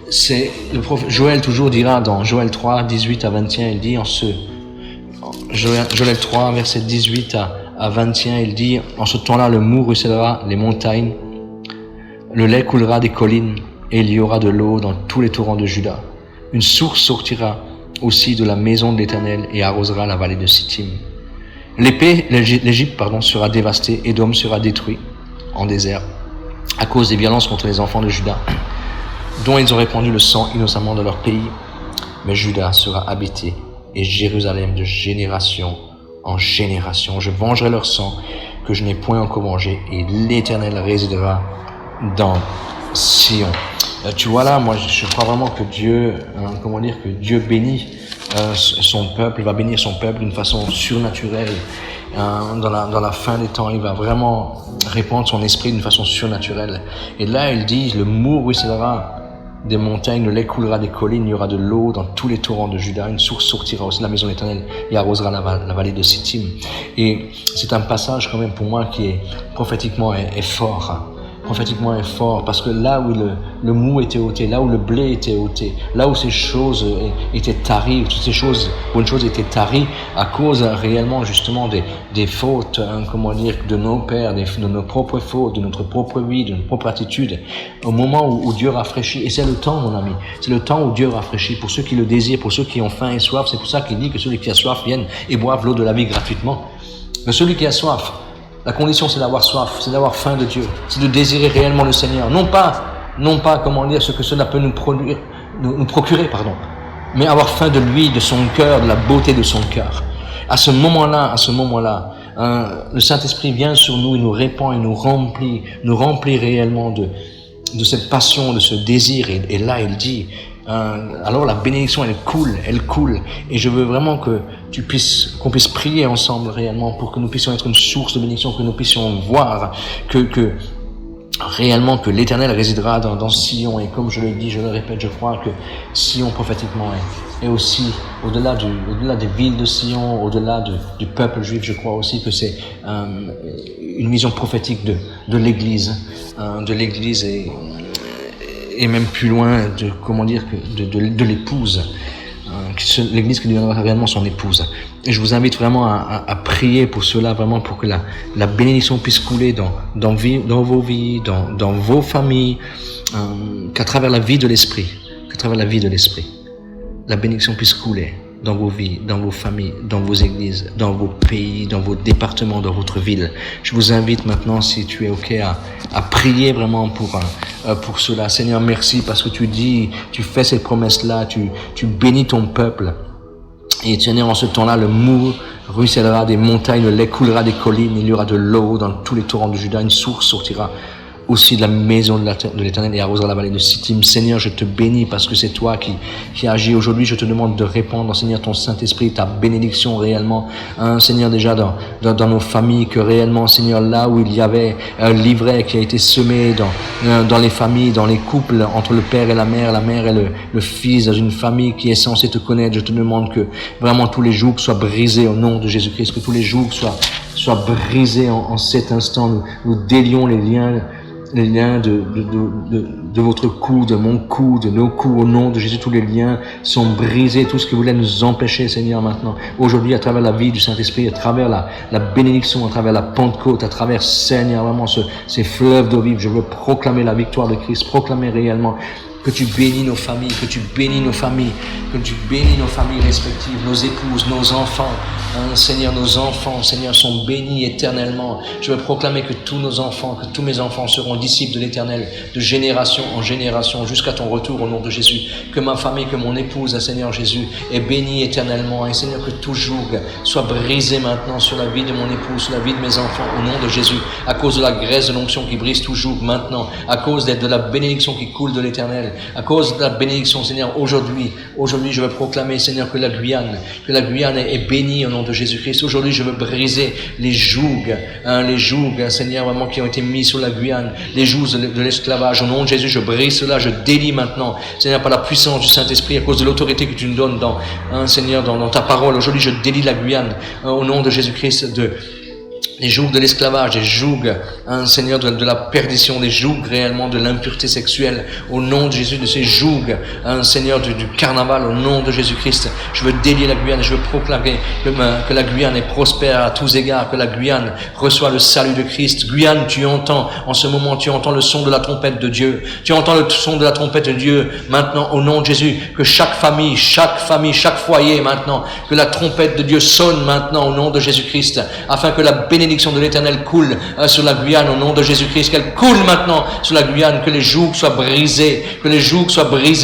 C'est le prophète Joël toujours dira dans Joël 3, 18 à 21, il dit Joël 3, verset 18 à 21, il dit: en ce temps-là, le mou ruissellera les montagnes, le lait coulera des collines, et il y aura de l'eau dans tous les torrents de Juda. Une source sortira aussi de la maison de l'Éternel et arrosera la vallée de Sittim. L'Égypte sera dévastée, Édom sera détruit en désert à cause des violences contre les enfants de Juda, dont ils ont répandu le sang innocemment dans leur pays. Mais Juda sera habité et Jérusalem de génération en génération. Je vengerai leur sang que je n'ai point encore vengé, et l'Éternel résidera dans Sion. Tu vois là, moi je crois vraiment que Dieu, que Dieu bénit son peuple, il va bénir son peuple d'une façon surnaturelle. Dans la fin des temps, il va vraiment répandre son esprit d'une façon surnaturelle. Et là, il dit, le mou ruissellera des montagnes, le lait coulera des collines, il y aura de l'eau dans tous les torrents de Juda, une source sortira aussi de la maison de l'Éternel et arrosera la vallée de Sittim. Et c'est un passage quand même pour moi qui est prophétiquement est fort. prophétiquement est fort, parce que là où le mou était ôté, là où le blé était ôté, là où ces choses étaient taries, toutes ces choses, bonnes choses étaient taries à cause réellement justement des fautes, comment dire, de nos pères, de nos propres fautes, de notre propre vie, de notre propre attitude, au moment où Dieu rafraîchit. Et c'est le temps, mon ami, c'est le temps où Dieu rafraîchit, pour ceux qui le désirent, pour ceux qui ont faim et soif. C'est pour ça qu'il dit que celui qui a soif vienne et boive l'eau de la vie gratuitement. Mais celui qui a soif, la condition, c'est d'avoir soif, c'est d'avoir faim de Dieu, c'est de désirer réellement le Seigneur. Non pas, comment dire, ce que cela peut nous procurer, mais avoir faim de lui, de son cœur, de la beauté de son cœur. À ce moment-là, le Saint-Esprit vient sur nous, il nous répand, il nous remplit réellement de cette passion, de ce désir. Et là, il dit, alors la bénédiction, elle coule. Et je veux vraiment qu'on puisse prier ensemble réellement pour que nous puissions être une source de bénédiction, que nous puissions voir que réellement que l'Éternel résidera dans Sion. Et comme je le dis, je le répète, je crois que Sion prophétiquement est aussi au-delà des villes de Sion, au-delà du peuple juif. Je crois aussi que c'est une vision prophétique de l'Église, et même plus loin de l'épouse, l'Église qui deviendra réellement son épouse. Et je vous invite vraiment à prier pour cela, vraiment pour que la bénédiction puisse couler dans vos vies, dans vos familles, qu'à travers la vie de l'Esprit, la bénédiction puisse couler dans vos vies, dans vos familles, dans vos églises, dans vos pays, dans vos départements, dans votre ville. Je vous invite maintenant, si tu es OK, à prier vraiment pour cela. Seigneur, merci parce que tu fais cette promesse-là, tu bénis ton peuple. Et Seigneur, en ce temps-là, le mou ruissellera des montagnes, le lait coulera des collines, il y aura de l'eau dans tous les torrents de Juda, une source sortira aussi de la maison de l'Éternel et arrosera la vallée de Sittim. Seigneur, je te bénis parce que c'est toi qui agis aujourd'hui. Je te demande de répandre, Seigneur, ton Saint-Esprit, ta bénédiction réellement, Seigneur, déjà dans nos familles, que réellement, Seigneur, là où il y avait un livret qui a été semé dans les familles, dans les couples, entre le père et la mère et le fils, dans une famille qui est censée te connaître, je te demande que vraiment tous les jougs soient brisés au nom de Jésus-Christ, que tous les jougs soient brisés en cet instant. Nous délions les liens de votre cou, de mon cou, de nos coups, au nom de Jésus. Tous les liens sont brisés, tout ce qui voulait nous empêcher, Seigneur, maintenant, aujourd'hui, à travers la vie du Saint-Esprit, à travers la bénédiction, à travers la Pentecôte, à travers, Seigneur, vraiment ces fleuves d'eau vive. Je veux proclamer la victoire de Christ, proclamer réellement que tu bénis nos familles, que tu bénis nos familles respectives, nos épouses, nos enfants. Seigneur, nos enfants, Seigneur, sont bénis éternellement. Je veux proclamer que tous nos enfants, que tous mes enfants seront disciples de l'Éternel, de génération en génération, jusqu'à ton retour au nom de Jésus. Que ma famille, que mon épouse, Seigneur Jésus, est bénie éternellement. Et Seigneur, que tout joug soit brisé maintenant sur la vie de mon épouse, sur la vie de mes enfants, au nom de Jésus, à cause de la graisse de l'onction qui brise tout joug maintenant, à cause de la bénédiction qui coule de l'Éternel, à cause de la bénédiction, Seigneur, aujourd'hui, je veux proclamer, Seigneur, que la Guyane est bénie au nom de Jésus-Christ. Aujourd'hui, je veux briser les jougs, Seigneur, vraiment, qui ont été mis sur la Guyane, les jougs de l'esclavage. Au nom de Jésus, je brise cela, je délie maintenant, Seigneur, par la puissance du Saint-Esprit, à cause de l'autorité que tu nous donnes Seigneur, dans ta parole. Aujourd'hui, je délie la Guyane, au nom de Jésus-Christ, les jougs de l'esclavage, les jougs, Seigneur, de la perdition, les jougs réellement de l'impureté sexuelle, au nom de Jésus, de ces jougs, Seigneur, du carnaval, au nom de Jésus-Christ. Je veux délier la Guyane, je veux proclamer que la Guyane est prospère à tous égards, que la Guyane reçoit le salut de Christ. Guyane, tu entends, en ce moment, tu entends le son de la trompette de Dieu. Tu entends le son de la trompette de Dieu, maintenant, au nom de Jésus, que chaque famille, chaque foyer, maintenant, que la trompette de Dieu sonne maintenant, au nom de Jésus-Christ, afin que la bénédiction de l'Éternel coule sur la Guyane au nom de Jésus-Christ, qu'elle coule maintenant sur la Guyane, que les jougs soient brisés,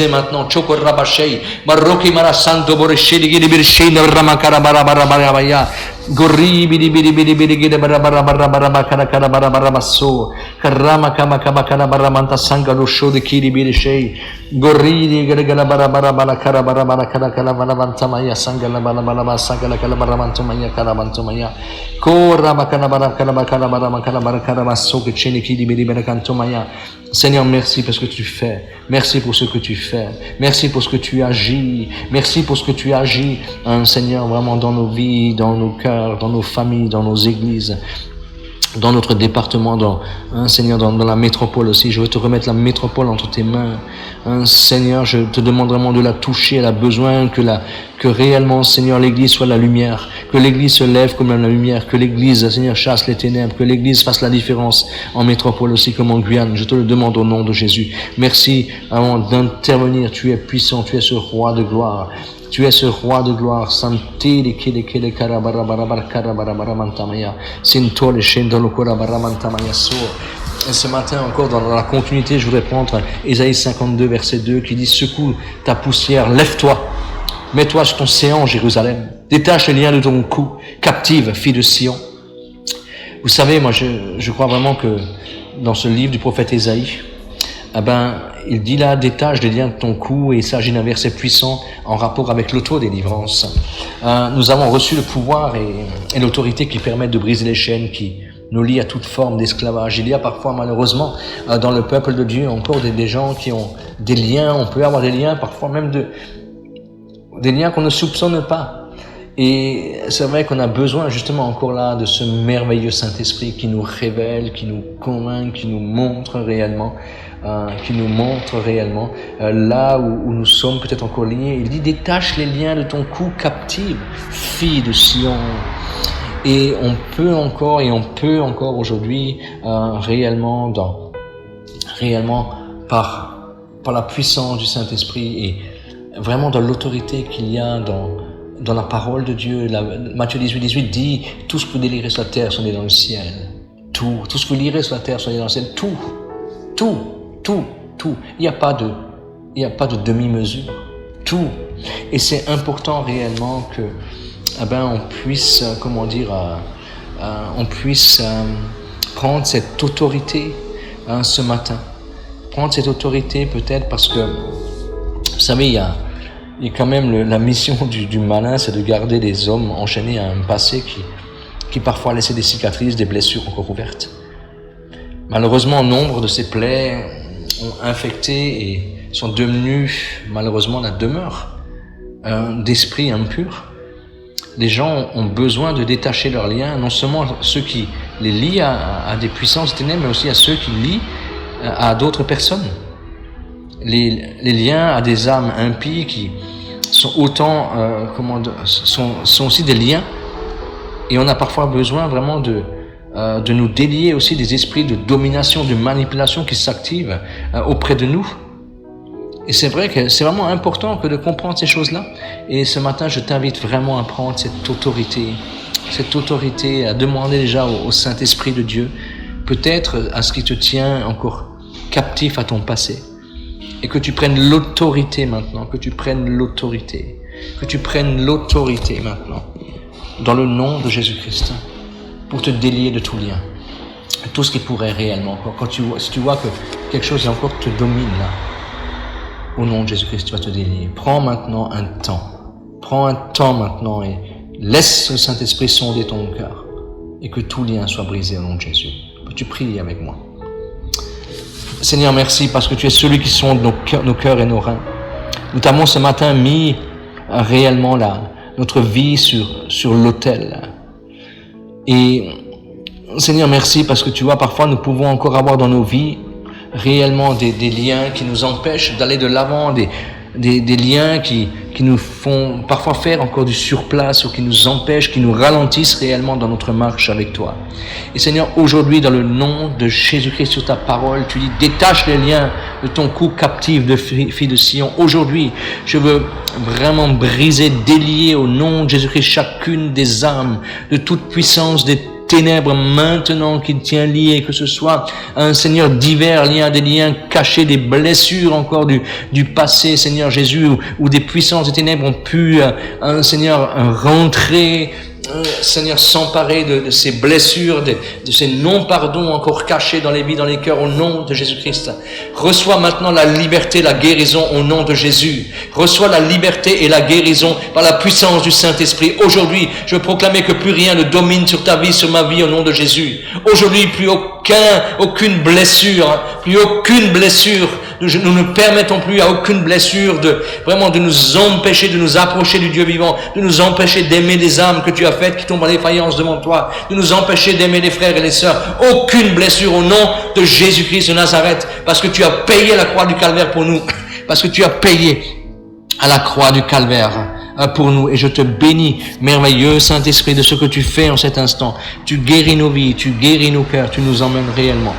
maintenant. Choko rabashei, maroki marasanto boresheli gidi birshei ramakara barabarabaya. Gorri bidi bidi bidi bidi gidi barabarabarabaraba kana kana barabarabaso karama kama kama kana baramanta sanga do show de kidi bidi shei gorri di gidi gala barabarabara kara barabara kana kana baramanta maya sanga la barabaraba sanga la kala baramanto maya kala banto maya korama kana barakana bakana baramana barakana baso que cheni kidi bidi barakanto maya. Seigneur, merci parce que tu fais. Merci pour ce que tu fais. Merci pour ce que tu agis. Merci pour ce que tu agis, Seigneur, vraiment dans nos vies, dans nos cœurs, dans nos familles, dans nos églises. dans notre département, Seigneur, dans la métropole aussi. Je veux te remettre la métropole entre tes mains. Seigneur, je te demande vraiment de la toucher. Elle a besoin que réellement, Seigneur, l'Église soit la lumière, que l'Église se lève comme la lumière, que l'Église, Seigneur, chasse les ténèbres, que l'Église fasse la différence en métropole aussi comme en Guyane. Je te le demande au nom de Jésus. Merci avant d'intervenir. Tu es puissant, tu es ce roi de gloire. Tu es ce roi de gloire. Et ce matin encore dans la continuité, je voudrais prendre Ésaïe 52 verset 2 qui dit: secoue ta poussière, lève-toi, mets-toi sur ton séant Jérusalem, détache les liens de ton cou, captive fille de Sion. Vous savez, moi je crois vraiment que dans ce livre du prophète Ésaïe, il dit là, détache les liens de ton cou, et il s'agit d'un verset puissant en rapport avec l'auto-délivrance. Nous avons reçu le pouvoir et l'autorité qui permettent de briser les chaînes qui nous lient à toute forme d'esclavage. Il y a parfois malheureusement dans le peuple de Dieu encore des gens qui ont des liens, on peut avoir des liens parfois même des liens qu'on ne soupçonne pas. Et c'est vrai qu'on a besoin justement encore là de ce merveilleux Saint-Esprit qui nous révèle, qui nous convainc, qui nous montre réellement là où nous sommes peut-être encore liés. Il dit: détache les liens de ton cou, captive, fille de Sion. Et on peut encore aujourd'hui réellement par la puissance du Saint-Esprit et vraiment dans l'autorité qu'il y a dans la parole de Dieu. Matthieu 18 dit: tout ce que vous délirez sur la terre sont dans le ciel. Tout ce que vous lirez sur la terre sont dans le ciel. Tout. Il n'y a pas de demi-mesure. Tout. Et c'est important réellement que on puisse, prendre cette autorité ce matin. Prendre cette autorité peut-être parce que, vous savez, il y a quand même la mission du malin, c'est de garder des hommes enchaînés à un passé qui parfois laissait des cicatrices, des blessures encore ouvertes. Malheureusement, nombre de ces plaies ont infecté et sont devenues malheureusement la demeure d'esprits impurs. Les gens ont besoin de détacher leurs liens, non seulement ceux qui les lient à des puissances ténèbres, mais aussi à ceux qui lient à d'autres personnes. Les liens à des âmes impies qui sont autant, sont aussi des liens. Et on a parfois besoin vraiment de nous délier aussi des esprits de domination, de manipulation qui s'activent auprès de nous. Et c'est vrai que c'est vraiment important que de comprendre ces choses-là. Et ce matin, je t'invite vraiment à prendre cette autorité, à demander déjà au Saint-Esprit de Dieu, peut-être à ce qui te tient encore captif à ton passé. Et que tu prennes l'autorité maintenant, que tu prennes l'autorité maintenant, dans le nom de Jésus-Christ, pour te délier de tout lien, tout ce qui pourrait réellement encore. Si tu vois que quelque chose encore te domine là, au nom de Jésus-Christ, tu vas te délier. Prends maintenant un temps maintenant et laisse le Saint-Esprit sonder ton cœur et que tout lien soit brisé au nom de Jésus. Peux-tu prier avec moi? Seigneur, merci parce que tu es celui qui sonde nos cœurs et nos reins. Nous t'avons ce matin mis réellement notre vie sur l'autel. Et Seigneur, merci parce que tu vois, parfois nous pouvons encore avoir dans nos vies réellement des liens qui nous empêchent d'aller de l'avant, des liens qui nous font parfois faire encore du surplace ou qui nous empêchent, qui nous ralentissent réellement dans notre marche avec toi. Et Seigneur, aujourd'hui, dans le nom de Jésus-Christ, sur ta parole, tu dis: détache les liens de ton cou, captive de fille de Sion. Aujourd'hui, je veux vraiment briser, délier au nom de Jésus-Christ chacune des âmes de toute puissance, des ténèbres maintenant qui tient lié, que ce soit un Seigneur divers liens, des liens cachés, des blessures encore du passé, Seigneur Jésus, où des puissances des ténèbres ont pu, Seigneur, rentrer, Seigneur, s'emparer de ces blessures, de ces non-pardons encore cachés dans les vies, dans les cœurs, au nom de Jésus-Christ. Reçois maintenant la liberté, la guérison au nom de Jésus. Reçois la liberté et la guérison par la puissance du Saint-Esprit. Aujourd'hui, je veux proclamer que plus rien ne domine sur ta vie, sur ma vie, au nom de Jésus. Aujourd'hui, plus aucune blessure Nous ne permettons plus à aucune blessure de nous empêcher de nous approcher du Dieu vivant, de nous empêcher d'aimer les âmes que tu as faites qui tombent en défaillance devant toi, de nous empêcher d'aimer les frères et les sœurs. Aucune blessure au nom de Jésus-Christ de Nazareth, parce que tu as payé la croix du calvaire pour nous, parce que tu as payé à la croix du calvaire pour nous. Et je te bénis, merveilleux Saint-Esprit, de ce que tu fais en cet instant. Tu guéris nos vies, tu guéris nos cœurs, tu nous emmènes réellement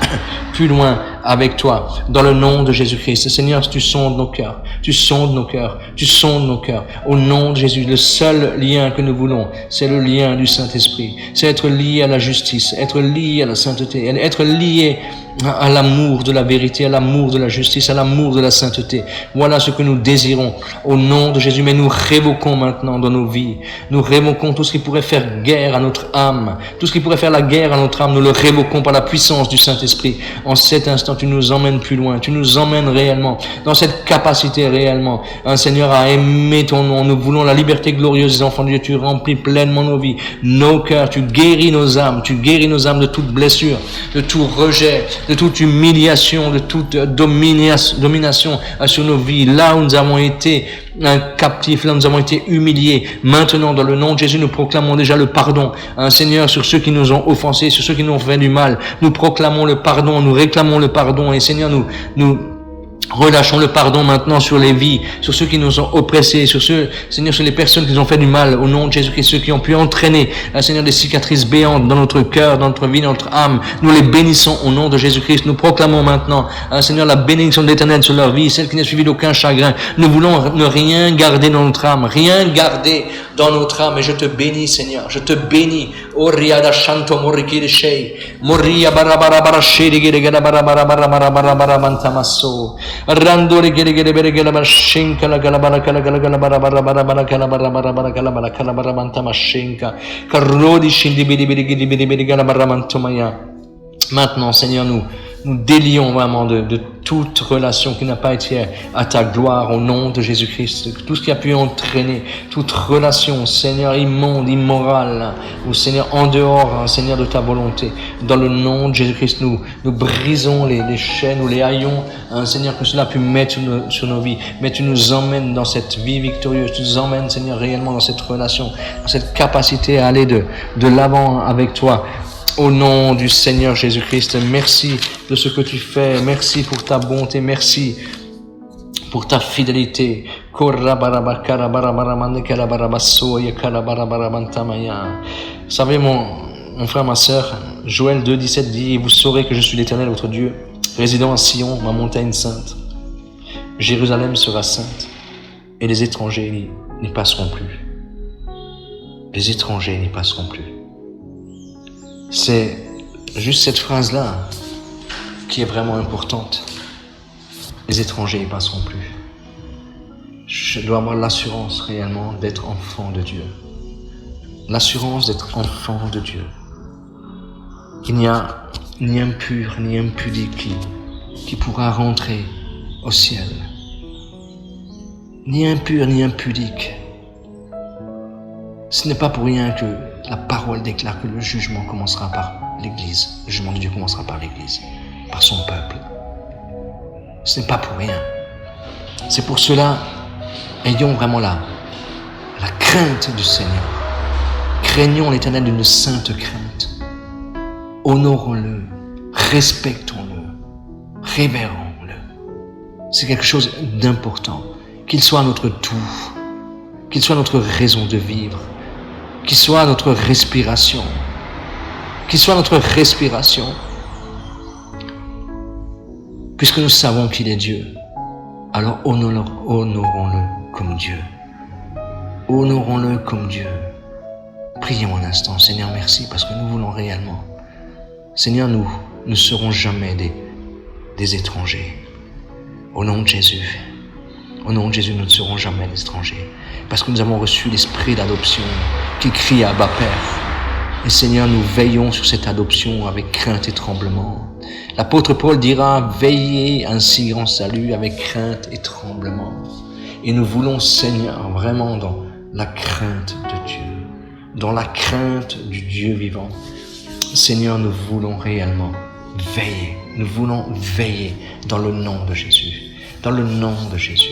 plus loin avec toi, dans le nom de Jésus-Christ. Seigneur, tu sondes nos cœurs, tu sondes nos cœurs, tu sondes nos cœurs. Au nom de Jésus, le seul lien que nous voulons, c'est le lien du Saint-Esprit. C'est être lié à la justice, être lié à la sainteté, être lié à l'amour de la vérité, à l'amour de la justice, à l'amour de la sainteté. Voilà ce que nous désirons au nom de Jésus. Mais nous révoquons maintenant dans nos vies, nous révoquons tout ce qui pourrait faire guerre à notre âme, tout ce qui pourrait faire la guerre à notre âme, nous le révoquons par la puissance du Saint-Esprit. En cet instant, tu nous emmènes plus loin, tu nous emmènes réellement dans cette capacité réellement, Seigneur, à aimer ton nom. Nous voulons la liberté glorieuse des enfants de Dieu. Tu remplis pleinement nos vies, nos cœurs, tu guéris nos âmes de toute blessure, de tout rejet, de toute humiliation, de toute domination sur nos vies. Là où nous avons été captifs, là où nous avons été humiliés, maintenant dans le nom de Jésus, nous proclamons déjà le pardon, Seigneur, sur ceux qui nous ont offensés, sur ceux qui nous ont fait du mal. Nous proclamons le pardon, nous réclamons le pardon, et Seigneur, nous relâchons le pardon maintenant sur les vies, sur ceux qui nous ont oppressés, sur ceux, Seigneur, sur les personnes qui nous ont fait du mal, au nom de Jésus-Christ, ceux qui ont pu entraîner, Seigneur, des cicatrices béantes dans notre cœur, dans notre vie, dans notre âme. Nous les bénissons au nom de Jésus-Christ. Nous proclamons maintenant, Seigneur, la bénédiction de l'Éternel sur leur vie, celle qui n'est suivie d'aucun chagrin. Nous voulons ne rien garder dans notre âme, rien garder dans notre âme, et je te bénis, Seigneur, je te bénis. Oriada shanto morikiri shei, moria barabara shei gere gere barabara mantamaso. Randori gere gere bere gere mashinka la galabara kala barabara kala barabara mantamashinka. Karodi shindi bidi bidi bidi bidi bidi galabara mantomaya. Maintenant, Seigneur, nous délions vraiment de toute relation qui n'a pas été à ta gloire au nom de Jésus-Christ. Tout ce qui a pu entraîner, toute relation, Seigneur, immonde, immorale, ou Seigneur, en dehors, Seigneur, de ta volonté. Dans le nom de Jésus-Christ, nous brisons les chaînes ou les haillons, Seigneur, que cela a pu mettre sur nos vies. Mais tu nous emmènes dans cette vie victorieuse. Tu nous emmènes, Seigneur, réellement dans cette relation, dans cette capacité à aller de l'avant avec toi. Au nom du Seigneur Jésus-Christ, merci de ce que tu fais, merci pour ta bonté, merci pour ta fidélité. Vous savez, mon frère, ma sœur, Joël 2,17 dit: vous saurez que je suis l'Éternel, votre Dieu, résidant à Sion, ma montagne sainte. Jérusalem sera sainte, et les étrangers n'y passeront plus. Les étrangers n'y passeront plus. C'est juste cette phrase-là qui est vraiment importante. Les étrangers n'y passeront plus. Je dois avoir l'assurance réellement d'être enfant de Dieu. L'assurance d'être enfant de Dieu. Il n'y a ni impur ni impudique qui pourra rentrer au ciel. Ni impur ni impudique. Ce n'est pas pour rien que la parole déclare que le jugement commencera par l'Église. Le jugement de Dieu commencera par l'Église, par son peuple. Ce n'est pas pour rien. C'est pour cela, ayons vraiment la crainte du Seigneur. Craignons l'Éternel d'une sainte crainte. Honorons-le, respectons-le, révérons-le. C'est quelque chose d'important. Qu'il soit notre tout, qu'il soit notre raison de vivre, qu'il soit notre respiration, puisque nous savons qu'il est Dieu, alors honorons-le comme Dieu. Honorons-le comme Dieu. Prions un instant. Seigneur, merci, parce que nous voulons réellement. Seigneur, nous ne serons jamais des étrangers. Au nom de Jésus. Au nom de Jésus, nous ne serons jamais des étrangers. Parce que nous avons reçu l'esprit d'adoption qui crie à Abba Père. Et Seigneur, nous veillons sur cette adoption avec crainte et tremblement. L'apôtre Paul dira: veillez un si grand salut avec crainte et tremblement. Et nous voulons, Seigneur, vraiment dans la crainte de Dieu, dans la crainte du Dieu vivant. Seigneur, nous voulons réellement veiller. Nous voulons veiller dans le nom de Jésus. dans le nom de Jésus.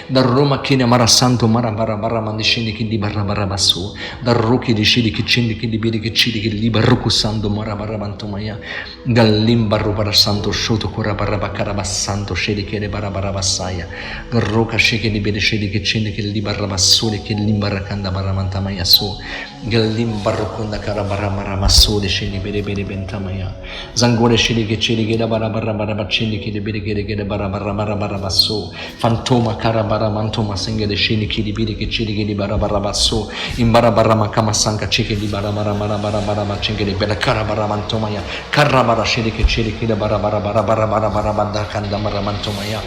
Da Roma che ne mara santo mara bara bara mandiscendi che di barra bara basso da rochi di scedi che cendi che di bere che cedi che di barruco santo mara bara mantomaya gallimbarro bara santo shoto cora bara bakara bassanto scedi che ne bara bara bassaya garroca scedi di bere scedi che cendi che di barra bassole che limbarra canda bara mantamaya so gallimbarro conda cara bara bara bassole scedi bere bere bentamaya zangore scedi che cedi che da bara bara bara baccendi che di bere che da bara bara bara bara basso fantoma cara bara mantoma senge de sceni che di bere che cedi che di bara bara basso in bara bara makama sanka ceke di bara bara bara bara bara macenge di bere cara bara mantomaya cara bara scedi che da bara bara bara bara bara bara banda canda bara mantomaya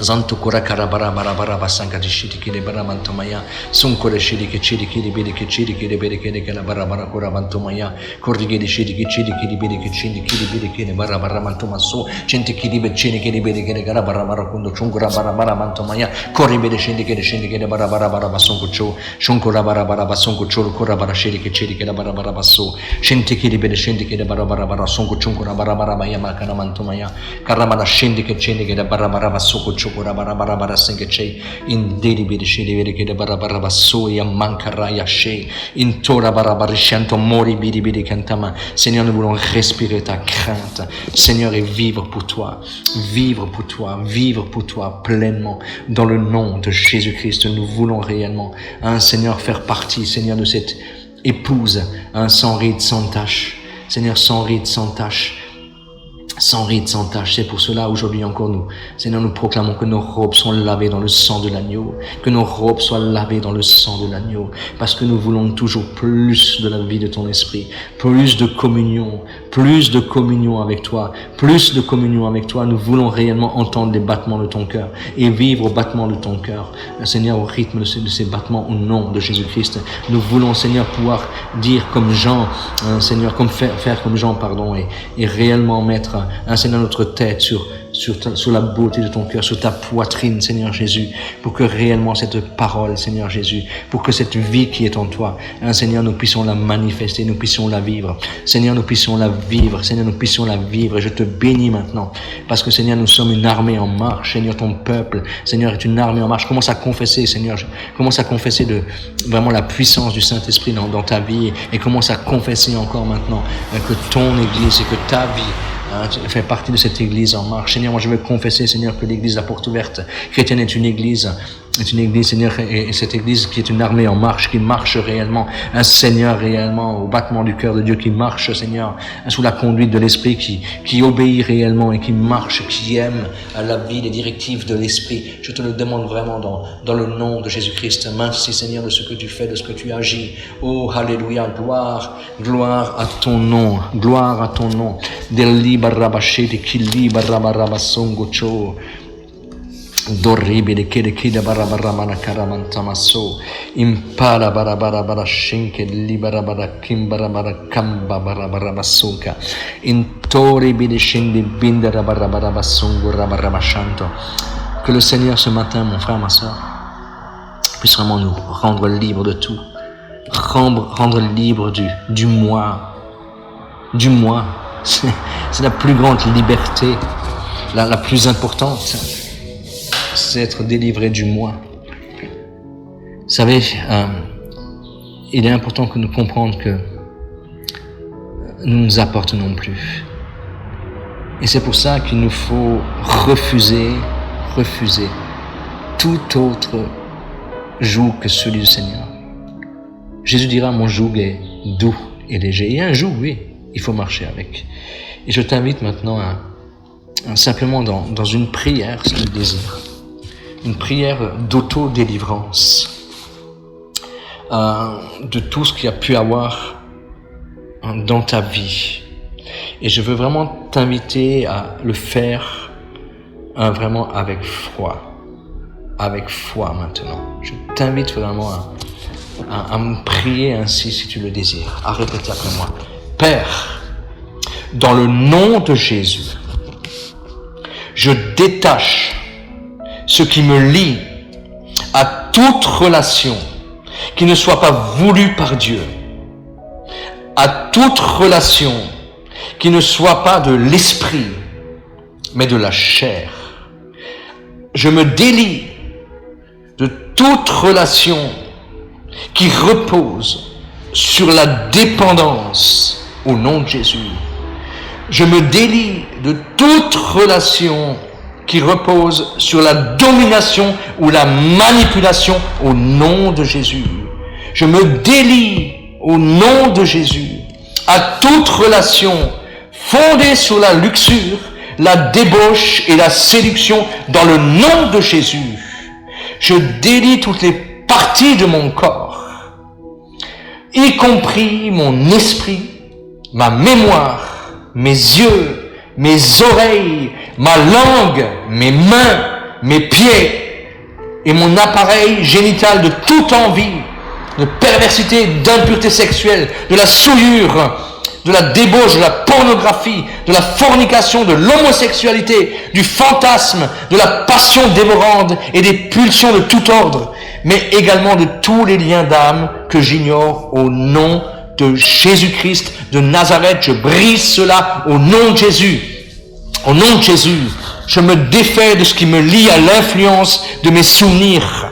Zanto kura kara bara bara bara basanka di shiti kide bara mantomaya sunkore shidi che cedi che di bere che cedi che di bere che la bara bara kura mantomaya corrige di shidi che cedi che di bere che cedi che di bere che bara bara mantomasso centi che di becene che di bere che gara bara bara kundo chungura bara bara mantomaya corri bere scendi che bara bara bara basonko cho shunkura bara bara basonko cho kura bara shidi che cedi che la bara bara basso centi che di bere scendi che bara bara bara sonko chungura bara bara maya makana mantomaya karamana scendi che cedi che la bara bara bassoko cho Kura bara bara bara senge che in dedi bidi shedi vedi che bara bara basso ya mankara ya she in tora bara bara chanto mori bidi bidi cantama Seigneur nous voulons respirer ta crainte Seigneur et vivre pour toi pleinement dans le nom de Jésus-Christ nous voulons réellement Seigneur faire partie Seigneur de cette épouse sans ride sans tache Seigneur sans ride sans tache sans ride, sans tache. C'est pour cela, aujourd'hui encore nous, Seigneur, nous proclamons que nos robes sont lavées dans le sang de l'agneau, que nos robes soient lavées dans le sang de l'agneau, parce que nous voulons toujours plus de la vie de ton esprit, plus de communion avec toi, nous voulons réellement entendre les battements de ton cœur et vivre au battement de ton cœur, Seigneur, au rythme de ces battements au nom de Jésus-Christ. Nous voulons, Seigneur, pouvoir dire comme Jean, Seigneur, faire comme Jean, pardon, et réellement mettre Seigneur, notre tête sur la beauté de ton cœur, sur ta poitrine, Seigneur Jésus, pour que réellement cette parole, Seigneur Jésus, pour que cette vie qui est en toi, Seigneur, nous puissions la manifester, nous puissions la vivre. Seigneur, nous puissions la vivre. Et je te bénis maintenant, parce que Seigneur, nous sommes une armée en marche. Seigneur, ton peuple, Seigneur, est une armée en marche. Commence à confesser, Seigneur, de vraiment la puissance du Saint-Esprit dans ta vie, et commence à confesser encore maintenant que ton Église et que ta vie fait partie de cette église en marche. Seigneur, moi je veux confesser, Seigneur, que l'église La Porte Ouverte chrétienne est une église, Seigneur, et cette église qui est une armée en marche, qui marche réellement, Seigneur, réellement, au battement du cœur de Dieu, qui marche, Seigneur, sous la conduite de l'Esprit, qui obéit réellement et qui marche, qui aime la vie, les directives de l'Esprit. Je te le demande vraiment dans le nom de Jésus-Christ. Merci, Seigneur, de ce que tu fais, de ce que tu agis. Oh, alléluia, gloire à ton nom, Deli barabashete kili barabasongo cho dorribile kede barabaramana karamantamaso impala barabara shenke li barabara kim barabara kamba barabarabasoka intoribile scendi bindera barabasongo rabarabashanto. Que le Seigneur ce matin, mon frère, ma soeur, puisse vraiment nous rendre libres de tout, rendre libres du moi. C'est la plus grande liberté, la plus importante, c'est être délivré du moi. Vous savez, il est important que nous comprenions que nous ne nous appartenons plus. Et c'est pour ça qu'il nous faut refuser tout autre joug que celui du Seigneur. Jésus dira, mon joug est doux et léger. Il y a un joug, oui, il faut marcher avec. Et je t'invite maintenant simplement dans une prière, si tu le désires, une prière d'auto-délivrance de tout ce qu'il y a pu avoir dans ta vie. Et je veux vraiment t'inviter à le faire vraiment avec foi maintenant. Je t'invite vraiment à me prier ainsi si tu le désires, à répéter après moi. Père, dans le nom de Jésus, je détache ce qui me lie à toute relation qui ne soit pas voulue par Dieu. à toute relation qui ne soit pas de l'esprit, mais de la chair. Je me délie de toute relation qui repose sur la dépendance au nom de Jésus. Je me délie de toute relation qui repose sur la domination ou la manipulation au nom de Jésus. Je me délie au nom de Jésus à toute relation fondée sur la luxure, la débauche et la séduction dans le nom de Jésus. Je délie toutes les parties de mon corps, y compris mon esprit, ma mémoire, mes yeux, mes oreilles, ma langue, mes mains, mes pieds et mon appareil génital de toute envie, de perversité, d'impureté sexuelle, de la souillure, de la débauche, de la pornographie, de la fornication, de l'homosexualité, du fantasme, de la passion dévorante et des pulsions de tout ordre, mais également de tous les liens d'âme que j'ignore au nom de Jésus-Christ de Nazareth. Je brise cela au nom de Jésus. Au nom de Jésus, je me défais de ce qui me lie à l'influence de mes souvenirs,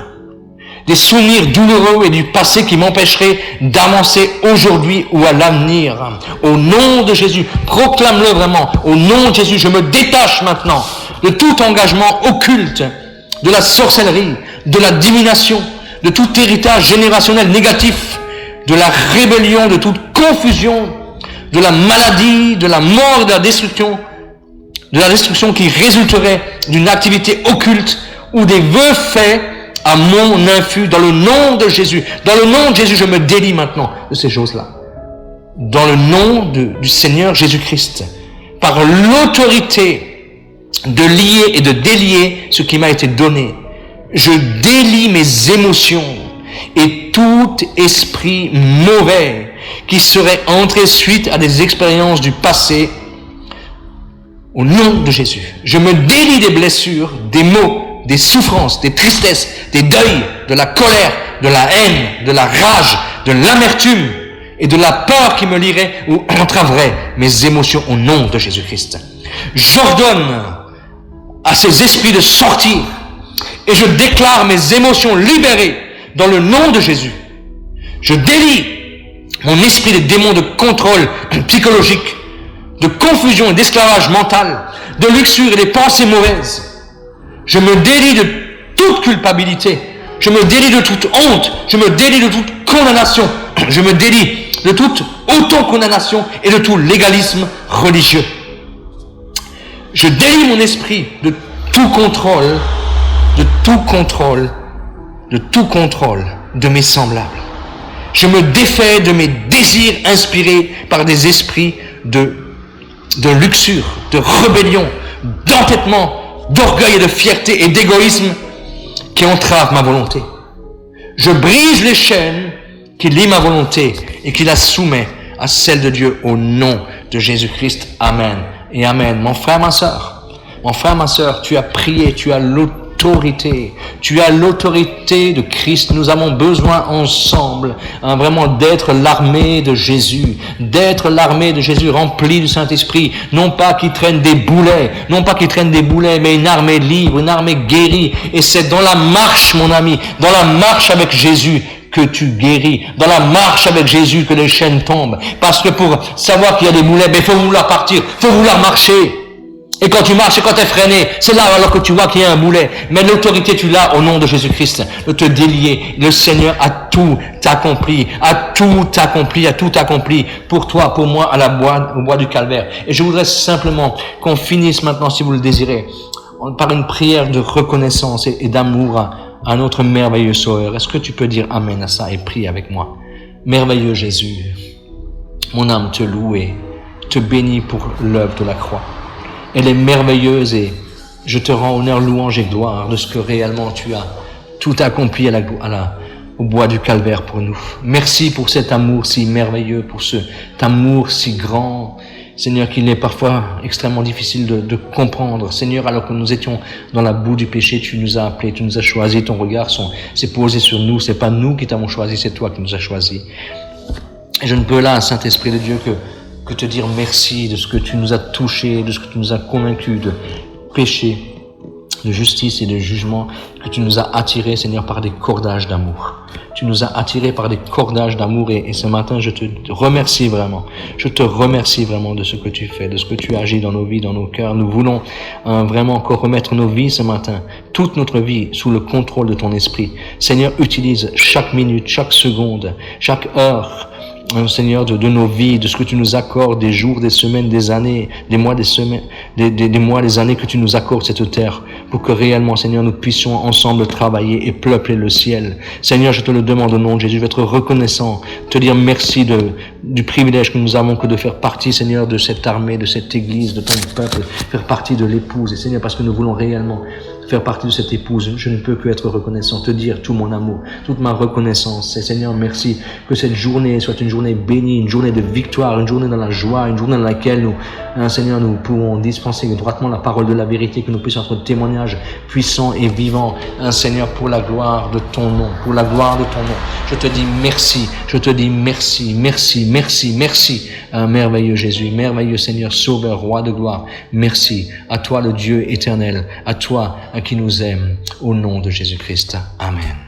des souvenirs douloureux et du passé qui m'empêcheraient d'avancer aujourd'hui ou à l'avenir. Au nom de Jésus, proclame-le vraiment. Au nom de Jésus, je me détache maintenant de tout engagement occulte, de la sorcellerie, de la divination, de tout héritage générationnel négatif, de la rébellion, de toute confusion, de la maladie, de la mort, de la destruction qui résulterait d'une activité occulte ou des vœux faits à mon infu, dans le nom de Jésus. Dans le nom de Jésus, je me délie maintenant de ces choses-là. Dans le nom du Seigneur Jésus-Christ, par l'autorité de lier et de délier ce qui m'a été donné, je délie mes émotions et tout esprit mauvais qui serait entré suite à des expériences du passé. Au nom de Jésus, je me délie des blessures, des maux, des souffrances, des tristesses, des deuils, de la colère, de la haine, de la rage, de l'amertume et de la peur qui me lierait ou entraverait mes émotions au nom de Jésus-Christ. J'ordonne à ces esprits de sortir et je déclare mes émotions libérées dans le nom de Jésus. Je délie mon esprit des démons de contrôle psychologique, de confusion et d'esclavage mental, de luxure et des pensées mauvaises. Je me délie de toute culpabilité. Je me délie de toute honte. Je me délie de toute condamnation. Je me délie de toute autocondamnation et de tout légalisme religieux. Je délie mon esprit de tout contrôle de mes semblables. Je me défais de mes désirs inspirés par des esprits de luxure, de rébellion, d'entêtement, d'orgueil et de fierté et d'égoïsme qui entravent ma volonté. Je brise les chaînes qui lient ma volonté et qui la soumet à celle de Dieu au nom de Jésus-Christ. Amen et amen. Mon frère, ma sœur, tu as prié, tu as l'autorité de Christ. Nous avons besoin ensemble, vraiment d'être l'armée de Jésus, remplie du Saint-Esprit, non pas qui traîne des boulets, mais une armée libre, une armée guérie. Et c'est dans la marche, mon ami, dans la marche avec Jésus que tu guéris, dans la marche avec Jésus que les chaînes tombent. Parce que pour savoir qu'il y a des boulets, il faut vouloir partir, il faut vouloir marcher. Et quand tu marches et quand tu es freiné, c'est là alors que tu vois qu'il y a un boulet. Mais l'autorité, tu l'as au nom de Jésus-Christ, de te délier. Le Seigneur a tout accompli pour toi, pour moi, au bois du Calvaire. Et je voudrais simplement qu'on finisse maintenant, si vous le désirez, par une prière de reconnaissance et d'amour à notre merveilleux Sauveur. Est-ce que tu peux dire Amen à ça et prie avec moi? Merveilleux Jésus, mon âme te loue et te bénit pour l'œuvre de la croix. Elle est merveilleuse et je te rends honneur, louange et gloire de ce que réellement tu as tout accompli au bois du Calvaire pour nous. Merci pour cet amour si merveilleux, pour cet amour si grand, Seigneur, qu'il est parfois extrêmement difficile de comprendre. Seigneur, alors que nous étions dans la boue du péché, tu nous as appelés, tu nous as choisis, ton regard s'est posé sur nous. C'est pas nous qui t'avons choisi, c'est toi qui nous as choisis. Et je ne peux là, Saint-Esprit de Dieu, que te dire merci de ce que tu nous as touchés, de ce que tu nous as convaincus de péché, de justice et de jugement, que tu nous as attirés, Seigneur, par des cordages d'amour. Tu nous as attirés par des cordages d'amour et ce matin, je te remercie vraiment. Je te remercie vraiment de ce que tu fais, de ce que tu agis dans nos vies, dans nos cœurs. Nous voulons vraiment encore remettre nos vies ce matin, toute notre vie, sous le contrôle de ton esprit. Seigneur, utilise chaque minute, chaque seconde, chaque heure, Seigneur, de nos vies, de ce que tu nous accordes, des jours, des semaines, des années, des mois, des semaines, des mois, des années que tu nous accordes cette terre, pour que réellement, Seigneur, nous puissions ensemble travailler et peupler le ciel. Seigneur, je te le demande au nom de Jésus, je vais être reconnaissant, te dire merci du privilège que nous avons que de faire partie, Seigneur, de cette armée, de cette église, de ton peuple, faire partie de l'épouse. Et Seigneur, parce que nous voulons réellement faire partie de cette épouse, je ne peux que être reconnaissant, te dire tout mon amour, toute ma reconnaissance. Et Seigneur, merci que cette journée soit une journée bénie, une journée de victoire, une journée dans la joie, une journée dans laquelle nous, Seigneur, nous pouvons dispenser droitement la parole de la vérité, que nous puissions être témoignage puissant et vivant, Seigneur, pour la gloire de ton nom, pour la gloire de ton nom. Je te dis merci, je te dis merci, merci, merci, merci, merveilleux Jésus, merveilleux Seigneur, Sauveur, Roi de gloire. Merci à toi le Dieu éternel, à toi qui nous aime, au nom de Jésus-Christ. Amen.